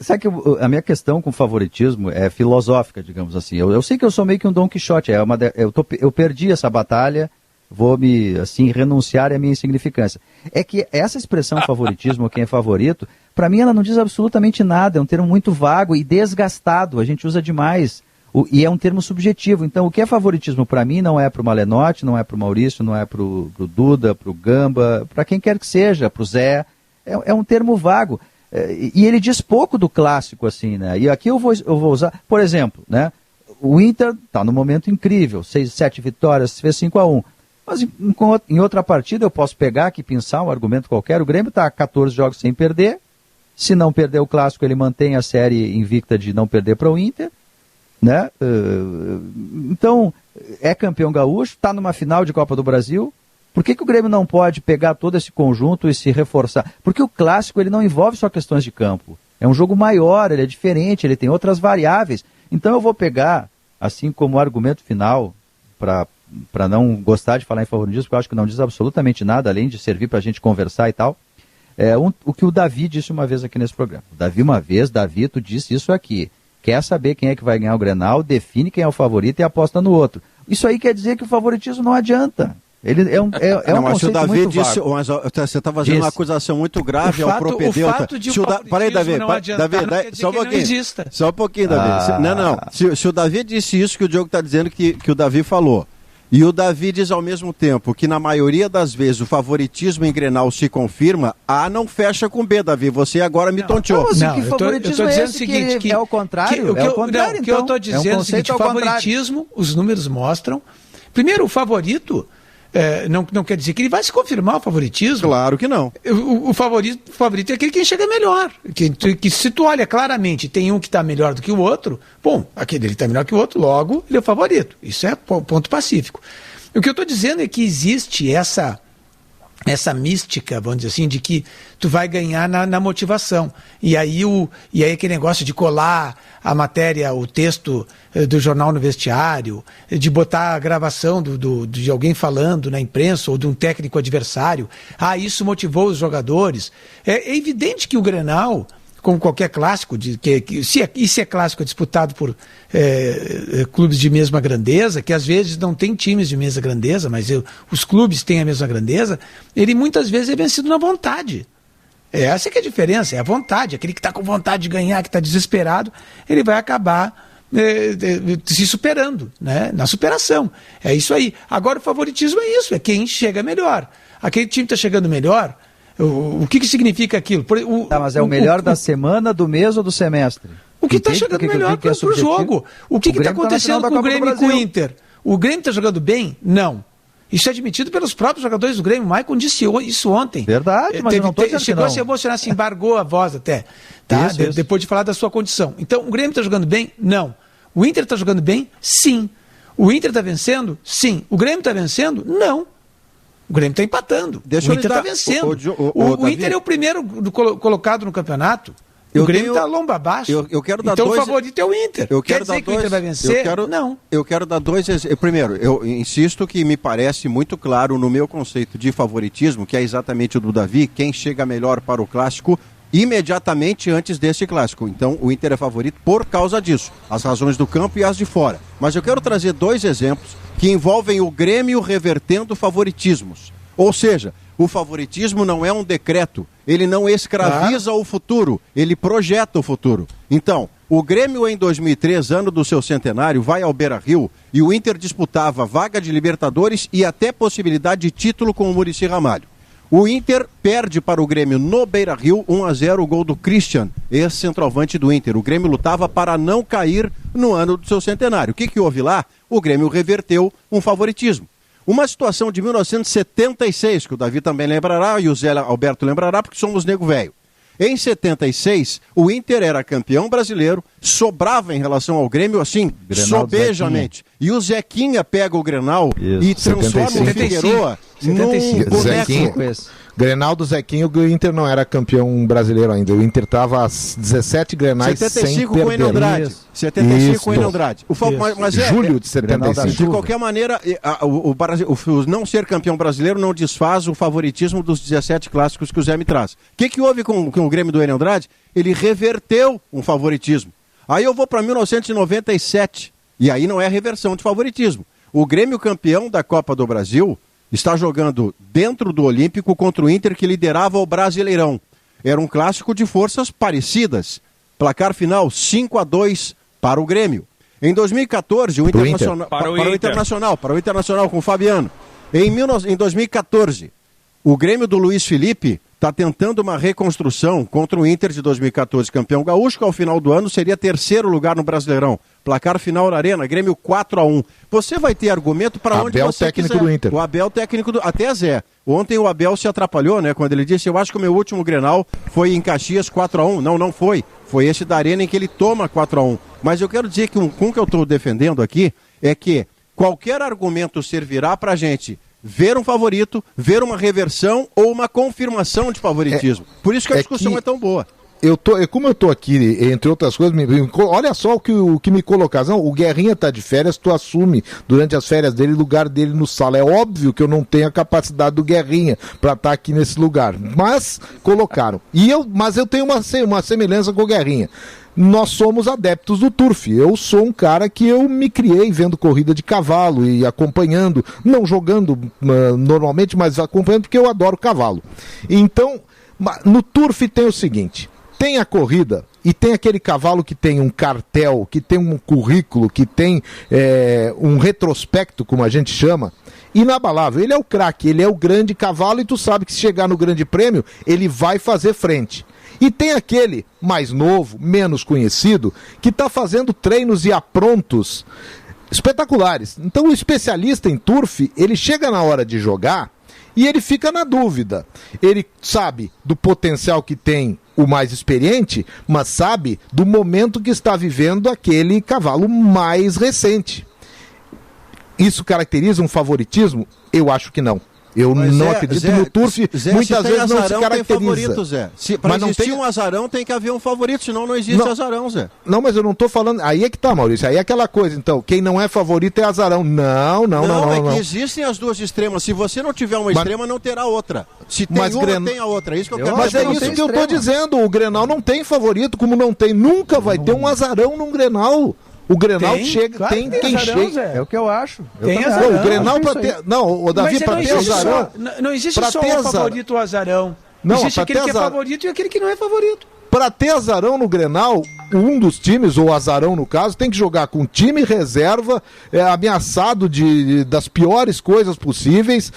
D: Sabe que a minha questão com favoritismo é filosófica, digamos assim. Eu sei que eu sou meio que um Dom Quixote, eu perdi essa batalha, vou renunciar à minha insignificância. É que essa expressão favoritismo, quem é favorito, para mim ela não diz absolutamente nada, é um termo muito vago e desgastado, a gente usa demais, e é um termo subjetivo. Então o que é favoritismo para mim não é para o Malenotti, não é para o Maurício, não é para o Duda, para o Gamba, para quem quer que seja, para o Zé, é um termo vago. E ele diz pouco do clássico, assim, né? E aqui eu vou usar, por exemplo, né? O Inter está num momento incrível, 7 vitórias, fez 5-1. Mas em outra partida eu posso pegar aqui, pensar um argumento qualquer, o Grêmio está a 14 jogos sem perder, se não perder o clássico ele mantém a série invicta de não perder para o Inter, né? Então, é campeão gaúcho, está numa final de Copa do Brasil. Por que o Grêmio não pode pegar todo esse conjunto e se reforçar? Porque o clássico ele não envolve só questões de campo. É um jogo maior, ele é diferente, ele tem outras variáveis. Então eu vou pegar, assim como argumento final, para não gostar de falar em favoritismo, porque eu acho que não diz absolutamente nada, além de servir para a gente conversar e tal, o que o Davi disse uma vez aqui nesse programa. Davi, tu disse isso aqui. Quer saber quem é que vai ganhar o Grenal, define quem é o favorito e aposta no outro. Isso aí quer dizer que o favoritismo não adianta. Ele é um conceito
G: Davi
D: muito
G: disse,
D: vago.
G: mas você está fazendo uma acusação muito grave ao propedeuta.
A: O fato de
G: Peraí, Davi, só um pouquinho, Davi. Não. Se o Davi disse isso que o Diogo está dizendo que o Davi falou, e o Davi diz ao mesmo tempo que na maioria das vezes o favoritismo em Grenal se confirma, A não fecha com B, Davi. Você agora me tonteou.
A: Não, eu estou dizendo o seguinte, que
D: é o contrário.
A: O que eu estou dizendo é o seguinte, o favoritismo, os números mostram. Primeiro, o favorito... não quer dizer que ele vai se confirmar o favoritismo.
G: Claro que não.
A: O favorito é aquele que chega melhor. Que se tu olha claramente, tem um que está melhor do que o outro, bom, aquele está melhor que o outro, logo ele é o favorito. Isso é ponto pacífico. O que eu estou dizendo é que existe essa mística, vamos dizer assim, de que tu vai ganhar na motivação. E aí aquele negócio de colar a matéria, o texto do jornal no vestiário, de botar a gravação de alguém falando na imprensa ou de um técnico adversário. Isso motivou os jogadores. É evidente que o Grenal, como qualquer clássico, se é clássico é disputado por clubes de mesma grandeza, que às vezes não tem times de mesma grandeza, mas os clubes têm a mesma grandeza, ele muitas vezes é vencido na vontade. Essa que é a diferença, é a vontade. Aquele que está com vontade de ganhar, que está desesperado, ele vai acabar se superando, né? Na superação. É isso aí. Agora o favoritismo é isso, é quem chega melhor. Aquele time está chegando melhor. O que significa aquilo?
D: Mas é o melhor da semana, do mês ou do semestre?
A: O que está chegando melhor para o jogo. O que está acontecendo com o Grêmio e com o Inter? O Grêmio está jogando bem? Não. Isso é admitido pelos próprios jogadores do Grêmio. O Maicon disse isso ontem.
D: Verdade, mas eu não estou dizendo que não.
A: Chegou a se emocionar, se embargou a voz até, tá? Isso. Depois de falar da sua condição. Então, o Grêmio está jogando bem? Não. O Inter está jogando bem? Sim. O Inter está vencendo? Sim. O Grêmio está vencendo? Não. O Grêmio está empatando. O Inter está vencendo. O Inter é o primeiro colocado no campeonato. O Grêmio está lomba abaixo.
G: Eu quero dar
A: então o favorito é o Inter. Quer dizer que o Inter vai vencer? Não.
G: Eu quero dar dois exemplos. Primeiro, eu insisto que me parece muito claro no meu conceito de favoritismo, que é exatamente o do Davi, quem chega melhor para o clássico imediatamente antes desse clássico. Então o Inter é favorito por causa disso, as razões do campo e as de fora. Mas eu quero trazer 2 exemplos que envolvem o Grêmio revertendo favoritismos. Ou seja, o favoritismo não é um decreto, ele não escraviza o futuro, ele projeta o futuro. Então, o Grêmio em 2003, ano do seu centenário, vai ao Beira-Rio e o Inter disputava vaga de Libertadores e até possibilidade de título com o Muricy Ramalho. O Inter perde para o Grêmio no Beira-Rio, 1-0, o gol do Christian, ex-centroavante do Inter. O Grêmio lutava para não cair no ano do seu centenário. O que houve lá? O Grêmio reverteu um favoritismo. Uma situação de 1976, que o Davi também lembrará e o Zé Alberto lembrará, porque somos nego velho. Em 76, o Inter era campeão brasileiro, sobrava em relação ao Grêmio, assim, Grenal sobejamente. E o Zequinha pega o Grenal e transforma o Figueroa num boneco.
E: Grenal do Zequinho, o Inter não era campeão brasileiro ainda. O Inter estava às 17 Grenais 75 sem perder.
G: Com o Andrade. 75 com o Andrade.
E: Mas Julho de 75.
G: De qualquer maneira, o não ser campeão brasileiro não desfaz o favoritismo dos 17 clássicos que o Zé me traz. O que houve com o Grêmio do Enio Andrade? Ele reverteu um favoritismo. Aí eu vou para 1997. E aí não é reversão de favoritismo. O Grêmio campeão da Copa do Brasil está jogando dentro do Olímpico contra o Inter, que liderava o Brasileirão. Era um clássico de forças parecidas. Placar final 5-2 para o Grêmio. Em 2014, o Internacional, para o Internacional com o Fabiano. Em 2014, o Grêmio do Luiz Felipe está tentando uma reconstrução contra o Inter de 2014, campeão gaúcho, que ao final do ano seria 3º lugar no Brasileirão. Placar final na Arena, Grêmio 4-1. Você vai ter argumento para onde você
E: técnico
G: quiser.
E: Do Inter.
G: O Abel, técnico do... Até Zé. Ontem o Abel se atrapalhou, né? Quando ele disse, eu acho que o meu último Grenal foi em Caxias 4-1. Não foi. Foi esse da Arena em que ele toma 4-1. Mas eu quero dizer que um que eu estou defendendo aqui é que qualquer argumento servirá para a gente ver um favorito, ver uma reversão ou uma confirmação de favoritismo. Por isso que a discussão é tão boa.
E: Como eu estou aqui, entre outras coisas, olha só o que me colocaram. Não, o Guerrinha está de férias, tu assume durante as férias dele o lugar dele no Sala. É óbvio que eu não tenho a capacidade do Guerrinha para estar aqui nesse lugar, mas colocaram. Mas eu tenho uma semelhança com o Guerrinha. Nós somos adeptos do turf. Eu sou um cara que eu me criei vendo corrida de cavalo e acompanhando, não jogando normalmente, mas acompanhando porque eu adoro cavalo. Então, no turf tem o seguinte: tem a corrida e tem aquele cavalo que tem um cartel, que tem um currículo, que tem um retrospecto, como a gente chama, inabalável. Ele é o craque, ele é o grande cavalo e tu sabe que se chegar no grande prêmio, ele vai fazer frente. E tem aquele mais novo, menos conhecido, que está fazendo treinos e aprontos espetaculares. Então o especialista em turf, ele chega na hora de jogar e ele fica na dúvida. Ele sabe do potencial que tem o mais experiente, mas sabe do momento que está vivendo aquele cavalo mais recente. Isso caracteriza um favoritismo? Eu acho que não. Eu não acredito no turf, muitas vezes não se caracteriza.
G: Tem favorito, Zé. Para existir um azarão tem que haver um favorito, senão não existe azarão, Zé.
E: Não, mas eu não estou falando... Aí é que tá, Maurício, aí é aquela coisa, então, quem não é favorito é azarão. Não.
G: Que existem as duas extremas. Se você não tiver uma extrema, não terá outra. Se tem uma, tem a outra. É isso que eu quero dizer.
E: Mas é isso que eu estou dizendo, o Grenal não tem favorito, como não tem, nunca vai ter um azarão num Grenal. O Grenal chega, claro, tem quem azarão, chega.
D: É o que eu acho.
E: Tem azarão. O Grenal para ter. Não, o Davi, para ter azarão.
A: Não existe só o favorito ou azarão. Não, existe aquele que é favorito e aquele que não é favorito.
E: Para ter azarão no Grenal, um dos times, ou azarão no caso, tem que jogar com time reserva, ameaçado das piores coisas possíveis,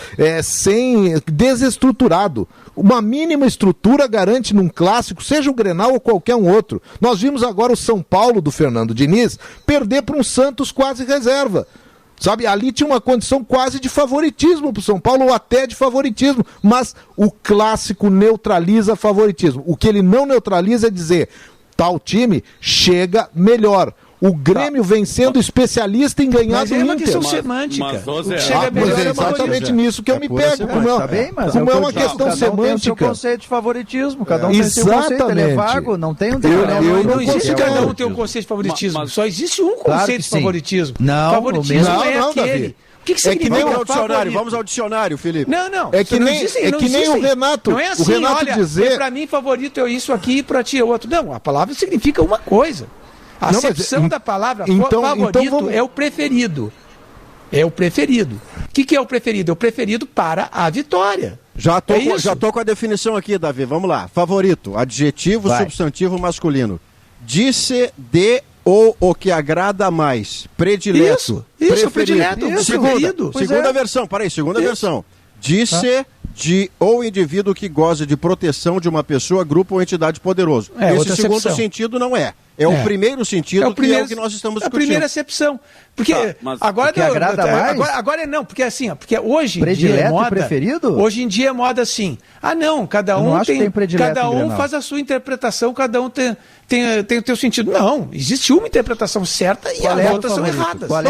E: desestruturado. Uma mínima estrutura garante num clássico, seja o Grenal ou qualquer um outro. Nós vimos agora o São Paulo do Fernando Diniz perder para um Santos quase reserva. Sabe, ali tinha uma condição quase de favoritismo para o São Paulo, ou até de favoritismo, mas o clássico neutraliza favoritismo. O que ele não neutraliza é dizer, tal time chega melhor. O Grêmio vem sendo especialista em ganhar do Inter.
A: Mas é uma questão semântica.
E: Mas é exatamente nisso que eu me pego. Como é uma questão semântica.
D: Tem o seu conceito de favoritismo, cada um tem o seu conceito, ele é vago, não tem um
A: não existe cada um ter um conceito de favoritismo, só existe um conceito de favoritismo.
D: Não,
A: favoritismo é aquele. O que
G: é que nem o dicionário, vamos ao dicionário, Felipe.
A: Não.
E: É que nem o Renato.
A: Não é assim,
E: o Renato
A: olha,
E: dizer...
A: pra mim favorito é isso aqui e pra ti é outro. Não, a palavra significa uma coisa. A acepção da palavra favorito é o preferido. É o preferido. O que é o preferido? É o preferido para a vitória.
G: Já tô com a definição aqui, Davi. Vamos lá. Favorito, adjetivo, substantivo masculino. Disse de ou o que agrada mais. Predileto.
A: Isso, predileto.
G: Segunda versão, segunda versão. Disse de ou indivíduo que goza de proteção de uma pessoa, grupo ou entidade poderoso. Esse segundo sentido não é. É o primeiro sentido que é o que nós estamos discutindo.
A: É a primeira acepção. Porque agora
D: que agrada mais?
A: Agora não, porque assim, porque hoje em
D: dia
A: é moda.
D: Preferido?
A: Hoje em dia é moda assim. cada um faz a sua interpretação, cada um tem o teu sentido. Não, existe uma interpretação certa e as outras são erradas. A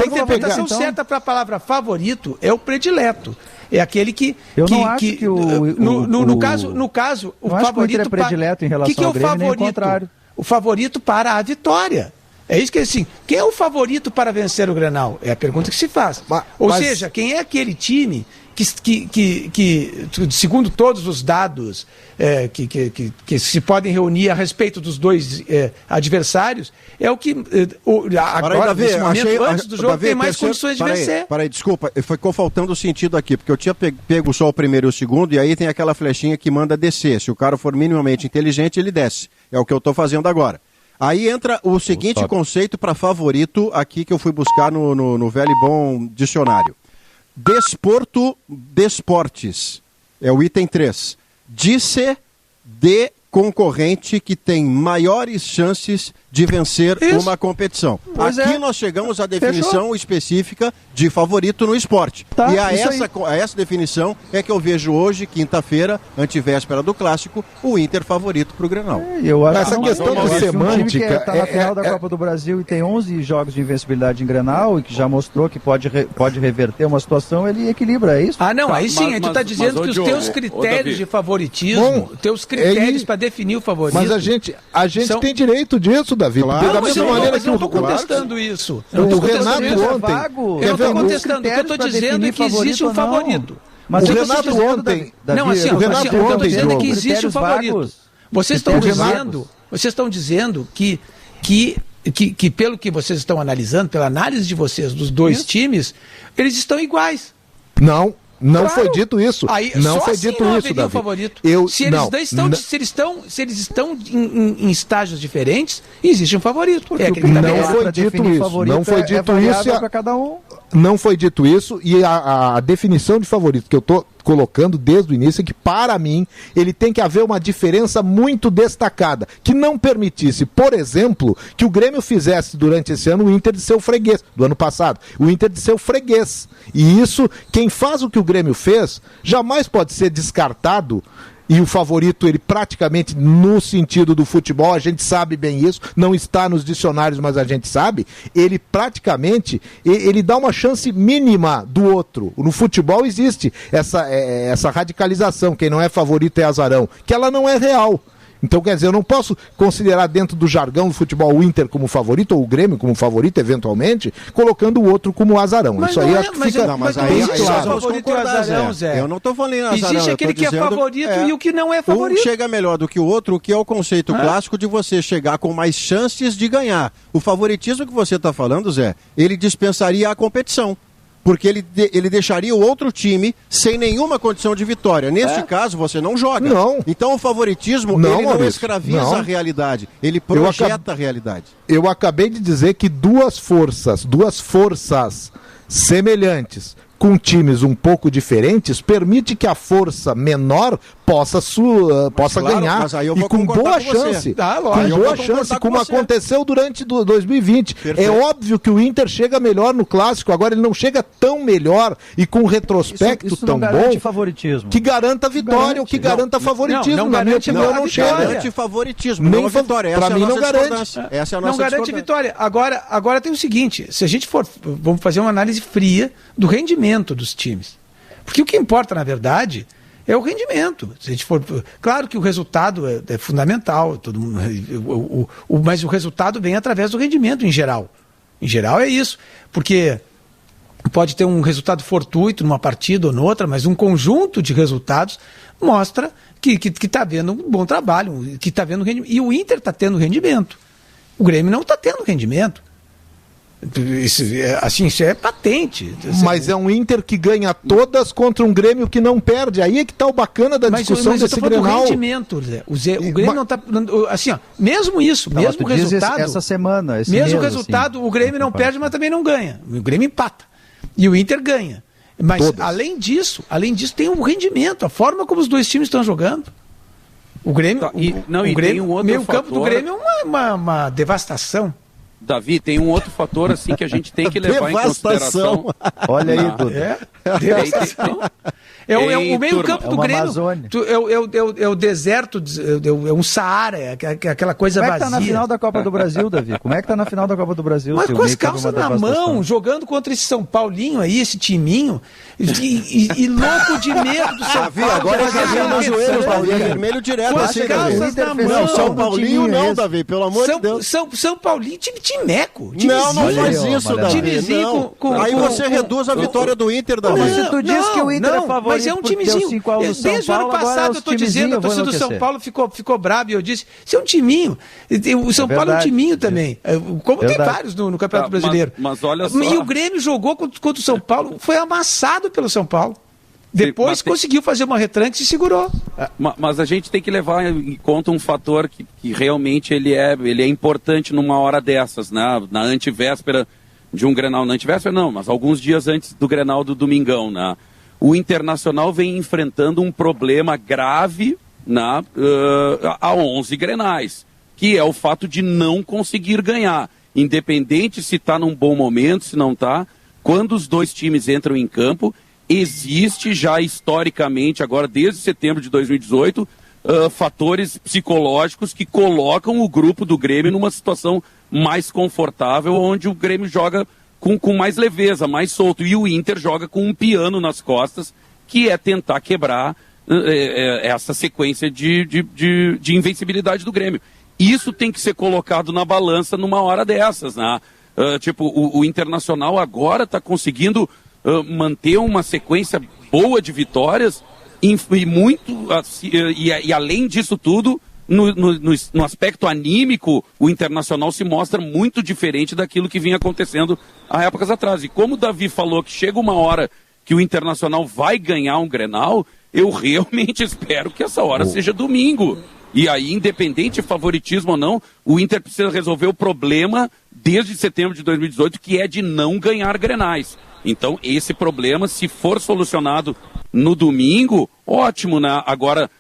A: interpretação certa para a palavra favorito é o predileto. É aquele que...
D: não acho que
A: no caso, o favorito...
D: é predileto em relação ao Grêmio, nem o contrário.
A: O favorito para a vitória. É isso que assim, quem é o favorito para vencer o Grenal? É a pergunta que se faz. Ou seja, quem é aquele time que segundo todos os dados que se podem reunir a respeito dos dois adversários, é o que agora, nesse momento, antes do jogo, tem mais condições de vencer.
G: Desculpa, ficou faltando o sentido aqui, porque eu tinha pego só o primeiro e o segundo, e aí tem aquela flechinha que manda descer. Se o cara for minimamente inteligente, ele desce. É o que eu estou fazendo agora. Aí entra o seguinte conceito para favorito aqui que eu fui buscar no velho e bom dicionário. Desporto, desportes. É o item 3. Disse de concorrente que tem maiores chances de vencer uma competição. Aqui nós chegamos à definição específica de favorito no esporte. E a essa definição é que eu vejo hoje, quinta-feira, antevéspera do Clássico, o Inter favorito para o Grenal.
D: Eu acho
E: essa questão de semântica...
D: está na final da Copa do Brasil e tem 11 jogos de invencibilidade em Grenal e que já mostrou que pode reverter uma situação, ele equilibra, é isso?
A: Aí sim, tu está dizendo que os teus critérios de favoritismo, teus critérios para definir o favorito...
E: Mas a gente tem direito disso, Davi.
A: Claro, da mesma maneira que eu estou contestando isso.
E: O Renato ontem...
A: Eu não estou contestando, o que eu estou dizendo é que existe um favorito.
E: Mas o Renato ontem...
A: Não, assim, o que eu estou dizendo é que existe um favorito. Vocês estão dizendo que pelo que vocês estão analisando, pela análise de vocês dos dois times, eles estão iguais.
E: Não foi dito isso. Não foi dito isso, Davi.
A: Favorito. Se eles estão em estágios diferentes, existe um favorito.
E: Não foi dito isso. Não foi dito isso para cada um. Não foi dito isso, e a definição de favorito que eu estou colocando desde o início é que, para mim, ele tem que haver uma diferença muito destacada, que não permitisse, por exemplo, que o Grêmio fizesse durante esse ano o Inter de seu freguês, do ano passado, o Inter de seu freguês. E isso, quem faz o que o Grêmio fez, jamais pode ser descartado. E o favorito, ele praticamente, no sentido do futebol, a gente sabe bem isso, não está nos dicionários, mas a gente sabe, ele praticamente, ele dá uma chance mínima do outro. No futebol existe essa radicalização, quem não é favorito é azarão, que ela não é real. Então, quer dizer, eu não posso considerar dentro do jargão do futebol o Inter como favorito, ou o Grêmio como favorito, eventualmente, colocando o outro como azarão.
A: Mas
E: isso aí acho que fica...
G: Mas aí nós vamos concordar, Zé. Eu não estou falando em azarão.
A: Existe aquele que é favorito e o que não é favorito.
G: Um chega melhor do que o outro, o que é o conceito clássico de você chegar com mais chances de ganhar. O favoritismo que você está falando, Zé, ele dispensaria a competição. Porque ele deixaria o outro time sem nenhuma condição de vitória. Neste caso, você não joga.
E: Não.
G: Então o favoritismo, ele não escraviza a realidade. Ele projeta a realidade.
E: Eu acabei de dizer que duas forças semelhantes, com times um pouco diferentes, permite que a força menor possa ganhar.
G: Mas aí eu vou
E: e com boa
G: com
E: chance.
G: Com
E: boa chance, como aconteceu durante 2020.
G: Perfeito.
E: É óbvio que o Inter chega melhor no Clássico, agora ele não chega tão melhor e com retrospecto
D: isso
E: tão
D: não garante
E: bom
D: favoritismo.
E: que garanta a vitória ou que garanta favoritismo.
A: não
E: Na minha
A: garante
E: opinião, não chega.
G: Garante favoritismo,
E: Nem
G: não a vitória.
E: pra
G: Essa
E: mim
G: é a
E: não
G: nossa
E: garante.
G: discordância. Essa é a
A: Não
G: nossa
A: garante
G: discordância.
A: vitória. Agora tem o seguinte, se a gente for, vamos fazer uma análise fria do rendimento dos times. Porque o que importa, na verdade, é o rendimento. Se a gente for, claro que o resultado é fundamental, todo mundo, mas o resultado vem através do rendimento em geral. Em geral é isso, porque pode ter um resultado fortuito numa partida ou noutra, mas um conjunto de resultados mostra que está havendo um bom trabalho, que está havendo rendimento. E o Inter está tendo rendimento. O Grêmio não está tendo rendimento. Isso é patente.
E: Mas é um Inter que ganha todas contra um Grêmio que não perde. Aí é que está o bacana da discussão
A: mas
E: desse
A: eu tô falando
E: Grenal.
A: do rendimento, Zé. O Grêmio não está... Assim, ó, mesmo isso, mesmo o resultado...
D: Essa semana,
A: mesmo o resultado, o Grêmio não perde, mas também não ganha. O Grêmio empata. E o Inter ganha. Mas, além disso, tem o rendimento, a forma como os dois times estão jogando. O Grêmio... o Grêmio,
C: tem um outro
A: meio
C: fator...
A: campo do Grêmio é uma devastação.
C: Davi, tem um outro fator assim que a gente tem que levar em consideração.
D: Olha aí, Duda.
A: Devastação. O meio campo do Grêmio é o deserto, é um Saara, é aquela coisa vazia.
D: Como é que tá na final da Copa do Brasil, Davi? Como é que tá na final da Copa do Brasil?
A: Mas com as calças na mão, jogando contra esse São Paulinho aí, esse timinho, e louco de medo do São Paulo.
G: Agora é vermelho no joelho, Davi. É vermelho direto
A: com as
G: assim,
A: calças na mão.
G: São Paulinho não, Davi, pelo amor de Deus.
A: São Paulinho, time timeco.
G: Não faz isso, Davi. Aí você reduz a vitória do Inter, Davi.
D: Mas se tu diz que o Inter é favorito,
A: mas é um timezinho. Desde o ano passado eu estou dizendo, a torcida do São Paulo ficou brava e eu disse, isso é um timinho. O São Paulo é um timinho também. Como tem vários no Campeonato Brasileiro.
C: Mas olha só.
A: E o Grêmio jogou contra o São Paulo, foi amassado pelo São Paulo. Depois conseguiu fazer uma retranque e se segurou.
C: Mas a gente tem que levar em conta um fator que realmente ele é importante numa hora dessas, né? Na antivéspera de um Grenal. Na antivéspera não, mas alguns dias antes do Grenal do domingão, né? O Internacional vem enfrentando um problema grave, né, a 11 Grenais, que é o fato de não conseguir ganhar. Independente se está num bom momento, se não está, quando os dois times entram em campo, existe já historicamente, agora desde setembro de 2018, fatores psicológicos que colocam o grupo do Grêmio numa situação mais confortável, onde o Grêmio joga com mais leveza, mais solto, e o Inter joga com um piano nas costas, que é tentar quebrar essa sequência de invencibilidade do Grêmio. Isso tem que ser colocado na balança numa hora dessas, né? O Internacional agora está conseguindo manter uma sequência boa de vitórias e além disso tudo, no aspecto anímico, o Internacional se mostra muito diferente daquilo que vinha acontecendo há épocas atrás. E como o Davi falou que chega uma hora que o Internacional vai ganhar um Grenal, eu realmente espero que essa hora seja domingo. E aí, independente de favoritismo ou não, o Inter precisa resolver o problema desde setembro de 2018, que é de não ganhar Grenais. Então, esse problema, se for solucionado no domingo, ótimo, né? Agora,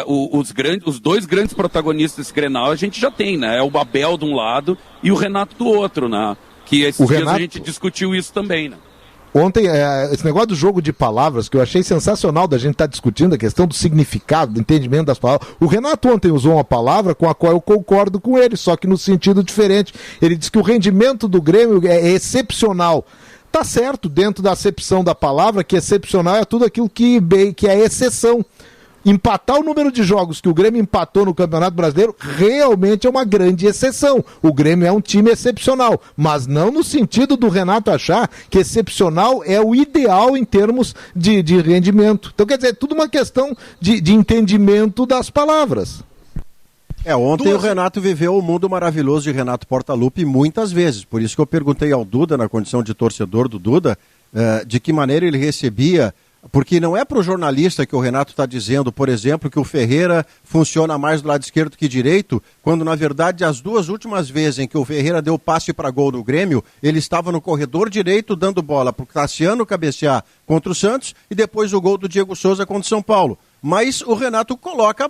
C: os dois grandes protagonistas desse Grenal a gente já tem, né? É o Abel de um lado e o Renato do outro, né? Que esses dias a gente discutiu isso também, né?
E: Ontem, esse negócio do jogo de palavras, que eu achei sensacional da gente estar discutindo, a questão do significado, do entendimento das palavras. O Renato ontem usou uma palavra com a qual eu concordo com ele, só que no sentido diferente. Ele disse que o rendimento do Grêmio é excepcional. Tá certo, dentro da acepção da palavra, que excepcional é tudo aquilo que é exceção. Empatar o número de jogos que o Grêmio empatou no Campeonato Brasileiro realmente é uma grande exceção. O Grêmio é um time excepcional, mas não no sentido do Renato achar que excepcional é o ideal em termos de rendimento. Então, quer dizer, é tudo uma questão de entendimento das palavras.
G: Ontem o Renato viveu o mundo maravilhoso de Renato Portaluppi muitas vezes. Por isso que eu perguntei ao Duda, na condição de torcedor do Duda, de que maneira ele recebia Porque não é para o jornalista que o Renato está dizendo, por exemplo, que o Ferreira funciona mais do lado esquerdo que direito, quando na verdade as duas últimas vezes em que o Ferreira deu passe para gol no Grêmio, ele estava no corredor direito dando bola para o Tassiano cabecear contra o Santos e depois o gol do Diego Souza contra o São Paulo. Mas o Renato coloca,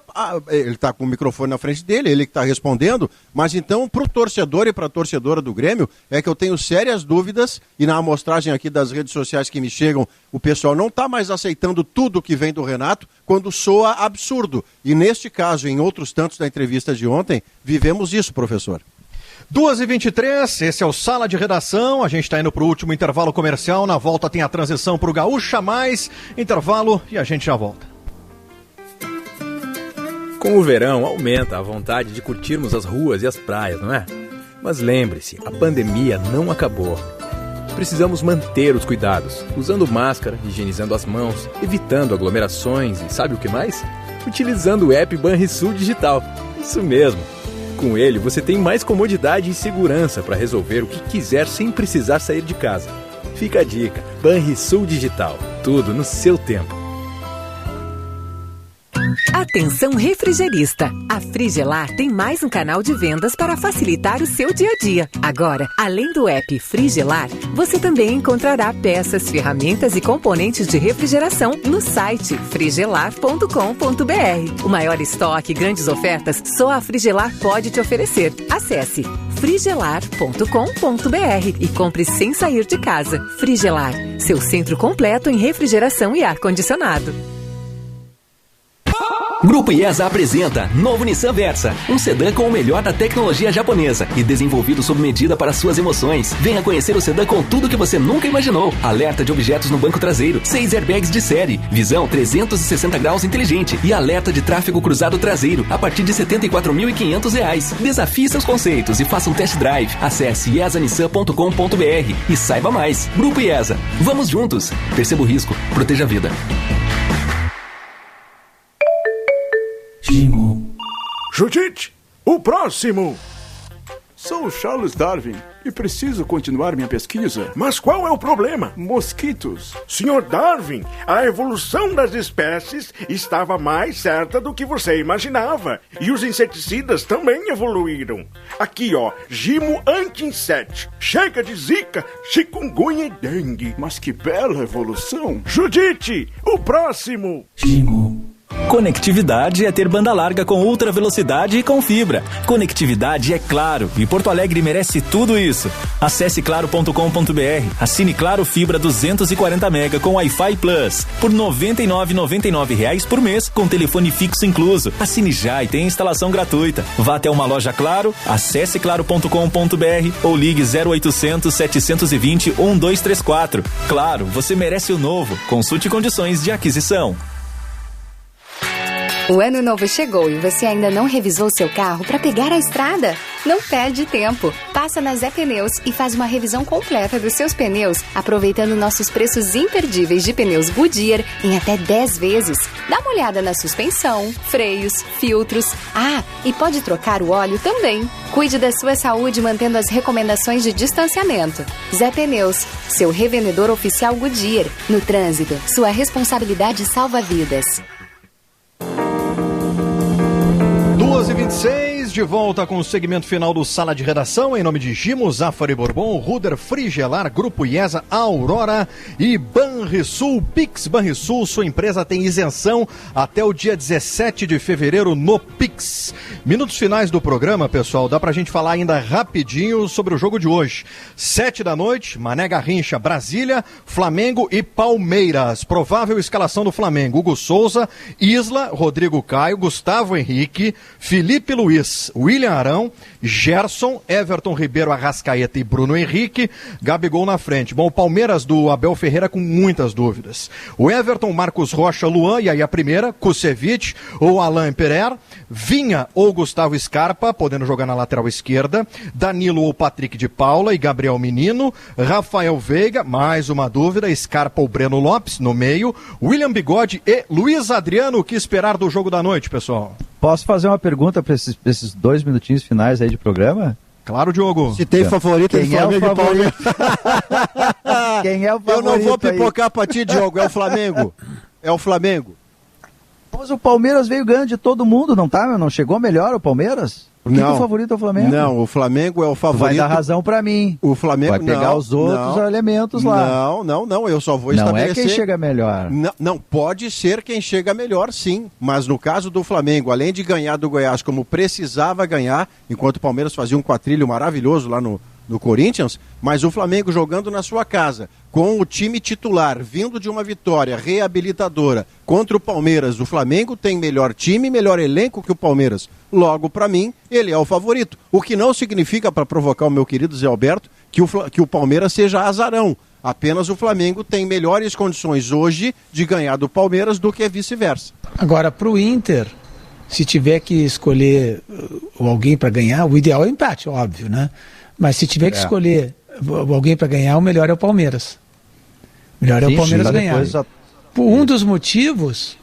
G: ele está com o microfone na frente dele, ele que está respondendo, mas então para o torcedor e para a torcedora do Grêmio é que eu tenho sérias dúvidas, e na amostragem aqui das redes sociais que me chegam, o pessoal não está mais aceitando tudo que vem do Renato quando soa absurdo. E neste caso, em outros tantos da entrevista de ontem, vivemos isso, professor.
B: 2h23, esse é o Sala de Redação, a gente está indo para o último intervalo comercial, na volta tem a transição para o Gaúcha Mais, intervalo e a gente já volta.
I: Com o verão, aumenta a vontade de curtirmos as ruas e as praias, não é? Mas lembre-se, a pandemia não acabou. Precisamos manter os cuidados, usando máscara, higienizando as mãos, evitando aglomerações e sabe o que mais? Utilizando o app Banrisul Digital. Isso mesmo. Com ele, você tem mais comodidade e segurança para resolver o que quiser sem precisar sair de casa. Fica a dica, Banrisul Digital. Tudo no seu tempo.
J: Atenção refrigerista! A Frigelar tem mais um canal de vendas para facilitar o seu dia a dia. Agora, além do app Frigelar, você também encontrará peças, ferramentas e componentes de refrigeração no site frigelar.com.br. O maior estoque e grandes ofertas só a Frigelar pode te oferecer. Acesse frigelar.com.br e compre sem sair de casa. Frigelar, seu centro completo em refrigeração e ar-condicionado.
K: Grupo IESA apresenta novo Nissan Versa, um sedã com o melhor da tecnologia japonesa e desenvolvido sob medida para suas emoções. Venha conhecer o sedã com tudo que você nunca imaginou. Alerta de objetos no banco traseiro, 6 airbags de série, visão 360 graus inteligente e alerta de tráfego cruzado traseiro a partir de R$ 74.500. Desafie seus conceitos e faça um test drive. Acesse iesanissan.com.br e saiba mais. Grupo IESA, vamos juntos. Perceba o risco, proteja a vida.
L: Judite, o próximo! Sou Charles Darwin e preciso continuar minha pesquisa. Mas qual é o problema? Mosquitos. Sr. Darwin, a evolução das espécies estava mais certa do que você imaginava. E os inseticidas também evoluíram. Aqui, ó, Gimo anti-inset. Chega de zika, chikungunya e dengue. Mas que bela evolução! Judite, o próximo!
M: Conectividade é ter banda larga com ultra velocidade e com fibra. Conectividade é Claro e Porto Alegre merece tudo isso. Acesse claro.com.br, assine Claro Fibra 240 MB com Wi-Fi Plus por R$ 99,99 por mês com telefone fixo incluso. Assine já e tem instalação gratuita. Vá até uma loja Claro, acesse claro.com.br ou ligue 0800 720 1234. Claro, você merece o novo. Consulte condições de aquisição.
N: O ano novo chegou e você ainda não revisou seu carro para pegar a estrada? Não perde tempo. Passa na Zé Pneus e faz uma revisão completa dos seus pneus, aproveitando nossos preços imperdíveis de pneus Goodyear em até 10 vezes. Dá uma olhada na suspensão, freios, filtros. Ah, e pode trocar o óleo também. Cuide da sua saúde mantendo as recomendações de distanciamento. Zé Pneus, seu revendedor oficial Goodyear. No trânsito, sua responsabilidade salva vidas.
B: 2h26, de volta com o segmento final do Sala de Redação, em nome de Gimo, Zafari Bourbon, Ruder, Frigelar, Grupo IESA, Aurora e Banrisul. Pix Banrisul, sua empresa tem isenção até o dia 17 de fevereiro no Pix. Minutos finais do programa, pessoal, dá pra gente falar ainda rapidinho sobre o jogo de hoje. 7 da noite, Mané Garrincha, Brasília, Flamengo e Palmeiras. Provável escalação do Flamengo: Hugo Souza, Isla, Rodrigo Caio, Gustavo Henrique, Felipe Luiz, William Arão, Gerson, Everton Ribeiro, Arrascaeta e Bruno Henrique, Gabigol na frente. Bom, o Palmeiras do Abel Ferreira com muitas dúvidas. O Everton, Marcos Rocha, Luan, e aí a primeira, Kusevich ou Alain Pereira, Vinha ou Gustavo Scarpa, podendo jogar na lateral esquerda, Danilo ou Patrick de Paula e Gabriel Menino, Rafael Veiga, mais uma dúvida, Scarpa ou Breno Lopes no meio, William Bigode e Luiz Adriano. O que esperar do jogo da noite, pessoal?
D: Posso fazer uma pergunta para esses 2 minutinhos finais aí de programa?
B: Claro, Diogo.
G: Se tem favorito,
D: Quem é o favorito? Quem é o favorito?
G: Eu não vou pipocar pra ti, Diogo. É o Flamengo. É o Flamengo.
D: Mas o Palmeiras veio ganhando de todo mundo, não tá? Não chegou melhor o Palmeiras? Por que o favorito é o Flamengo?
G: Não, o Flamengo é o favorito.
D: Vai dar razão pra mim.
G: O Flamengo
D: vai pegar os outros elementos lá.
G: Não, eu só vou
D: estabelecer...
G: estabelecer...
D: Não é quem chega melhor.
G: Não, pode ser quem chega melhor, sim. Mas no caso do Flamengo, além de ganhar do Goiás como precisava ganhar, enquanto o Palmeiras fazia um quadrilho maravilhoso lá no Corinthians, mas o Flamengo jogando na sua casa, com o time titular, vindo de uma vitória reabilitadora contra o Palmeiras, o Flamengo tem melhor time, melhor elenco que o Palmeiras. Logo, para mim, ele é o favorito. O que não significa, para provocar o meu querido Zé Alberto, que o Palmeiras seja azarão. Apenas o Flamengo tem melhores condições hoje de ganhar do Palmeiras do que vice-versa.
A: Agora, para o Inter, se tiver que escolher alguém para ganhar, o ideal é o empate, óbvio, né? Mas se tiver que escolher alguém para ganhar, o melhor é o Palmeiras. O melhor é o Palmeiras ganhar. Um dos motivos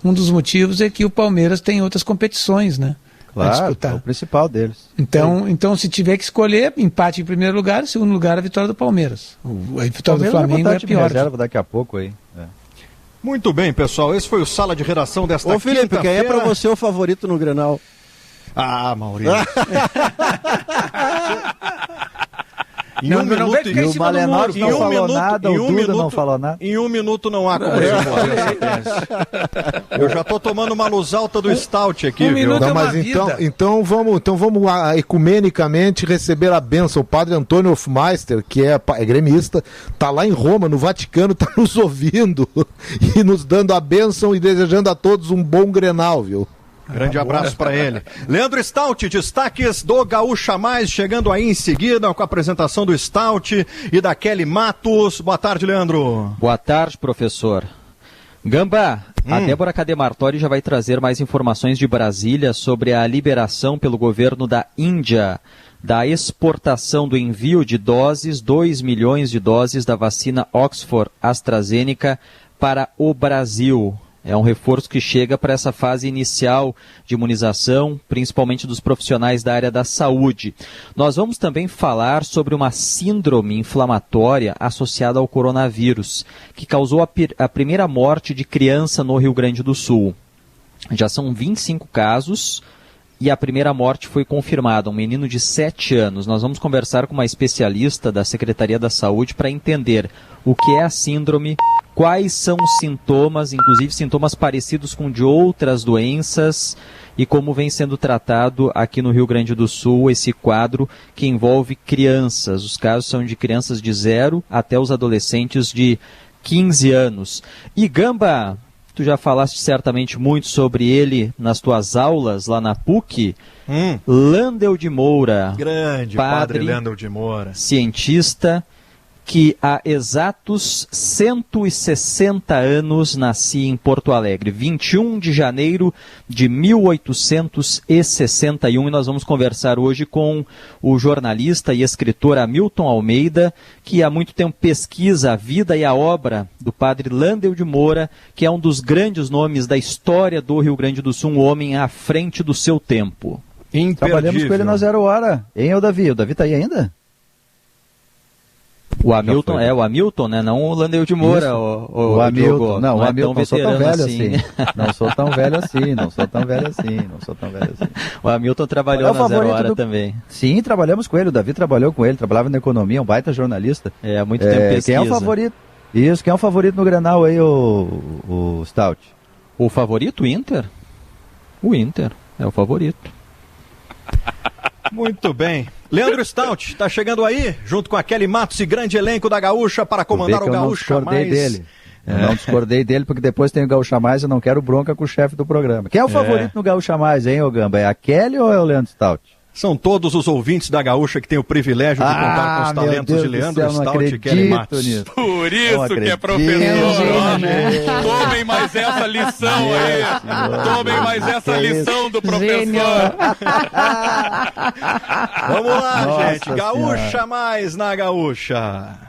A: é que o Palmeiras tem outras competições, né?
D: Claro, é o principal deles.
A: Então, se tiver que escolher, empate em primeiro lugar, em segundo lugar, a vitória do Palmeiras. A vitória do Flamengo é pior.
D: Reserva daqui a pouco aí.
B: Muito bem, pessoal. Esse foi o Sala de Redação desta quinta-feira.
G: Ô, Felipe, quem é para você o favorito no Grenal?
B: Ah, Maurício.
D: E o Malenotti não falou nada, o Duda não falou nada.
B: Em um minuto não há como resolver essa tese. Eu já estou tomando uma luz alta do Stout aqui, viu?
E: Não, mas então vamos ecumenicamente receber a bênção. O padre Antônio Hofmeister, que é gremista, está lá em Roma, no Vaticano, está nos ouvindo e nos dando a bênção e desejando a todos um bom Grenal, viu?
B: Grande abraço para ele. Leandro Stout, destaques do Gaúcha Mais, chegando aí em seguida com a apresentação do Stout e da Kelly Matos. Boa tarde, Leandro.
O: Boa tarde, professor. Gamba, a Débora Cademartori já vai trazer mais informações de Brasília sobre a liberação pelo governo da Índia da exportação do envio de doses, 2 milhões de doses da vacina Oxford AstraZeneca para o Brasil. É um reforço que chega para essa fase inicial de imunização, principalmente dos profissionais da área da saúde. Nós vamos também falar sobre uma síndrome inflamatória associada ao coronavírus, que causou a primeira morte de criança no Rio Grande do Sul. Já são 25 casos e a primeira morte foi confirmada, um menino de 7 anos. Nós vamos conversar com uma especialista da Secretaria da Saúde para entender o que é a síndrome, quais são os sintomas, inclusive sintomas parecidos com de outras doenças, e como vem sendo tratado aqui no Rio Grande do Sul esse quadro que envolve crianças. Os casos são de crianças de 0 até os adolescentes de 15 anos. E Gamba, tu já falaste certamente muito sobre ele nas tuas aulas lá na PUC. Landel de Moura.
B: Grande padre Landel de Moura.
O: Cientista que há exatos 160 anos nascia em Porto Alegre, 21 de janeiro de 1861, e nós vamos conversar hoje com o jornalista e escritor Hamilton Almeida, que há muito tempo pesquisa a vida e a obra do padre Landel de Moura, que é um dos grandes nomes da história do Rio Grande do Sul, um homem à frente do seu tempo.
D: Trabalhamos com ele na 0 hora, hein, o Davi? O Davi tá aí ainda?
O: O Hamilton, o Hamilton, né? Não o Landel de Moura.
D: O Hamilton. Não, o Hamilton não sou tão velho assim. Não sou tão velho assim.
O: O Hamilton trabalhou na 0 hora também.
D: Sim, trabalhamos com ele. O Davi trabalhou com ele, trabalhava na economia, um baita jornalista.
O: Há muito tempo pesquisa.
D: Quem é o favorito? Isso, quem é o favorito no Grenal aí, o Stout?
O: O favorito, o Inter? O Inter é o favorito.
B: Muito bem. Leandro Stout está chegando aí, junto com a Kelly Matos e grande elenco da Gaúcha para comandar o Gaúcha Mais.
D: Eu não discordei dele, porque depois tem o Gaúcha Mais, eu não quero bronca com o chefe do programa. Quem é o favorito no Gaúcha Mais, hein, ô Gamba? É a Kelly ou é o Leandro Stout?
B: São todos os ouvintes da Gaúcha que têm o privilégio de contar com os talentos de Leandro Stout e Kelly Matos.
C: Nisso. Por isso que é professor, né? Tomem mais essa lição aí. Tomem mais essa lição do professor.
B: Vamos lá, gente. Gaúcha Mais na Gaúcha.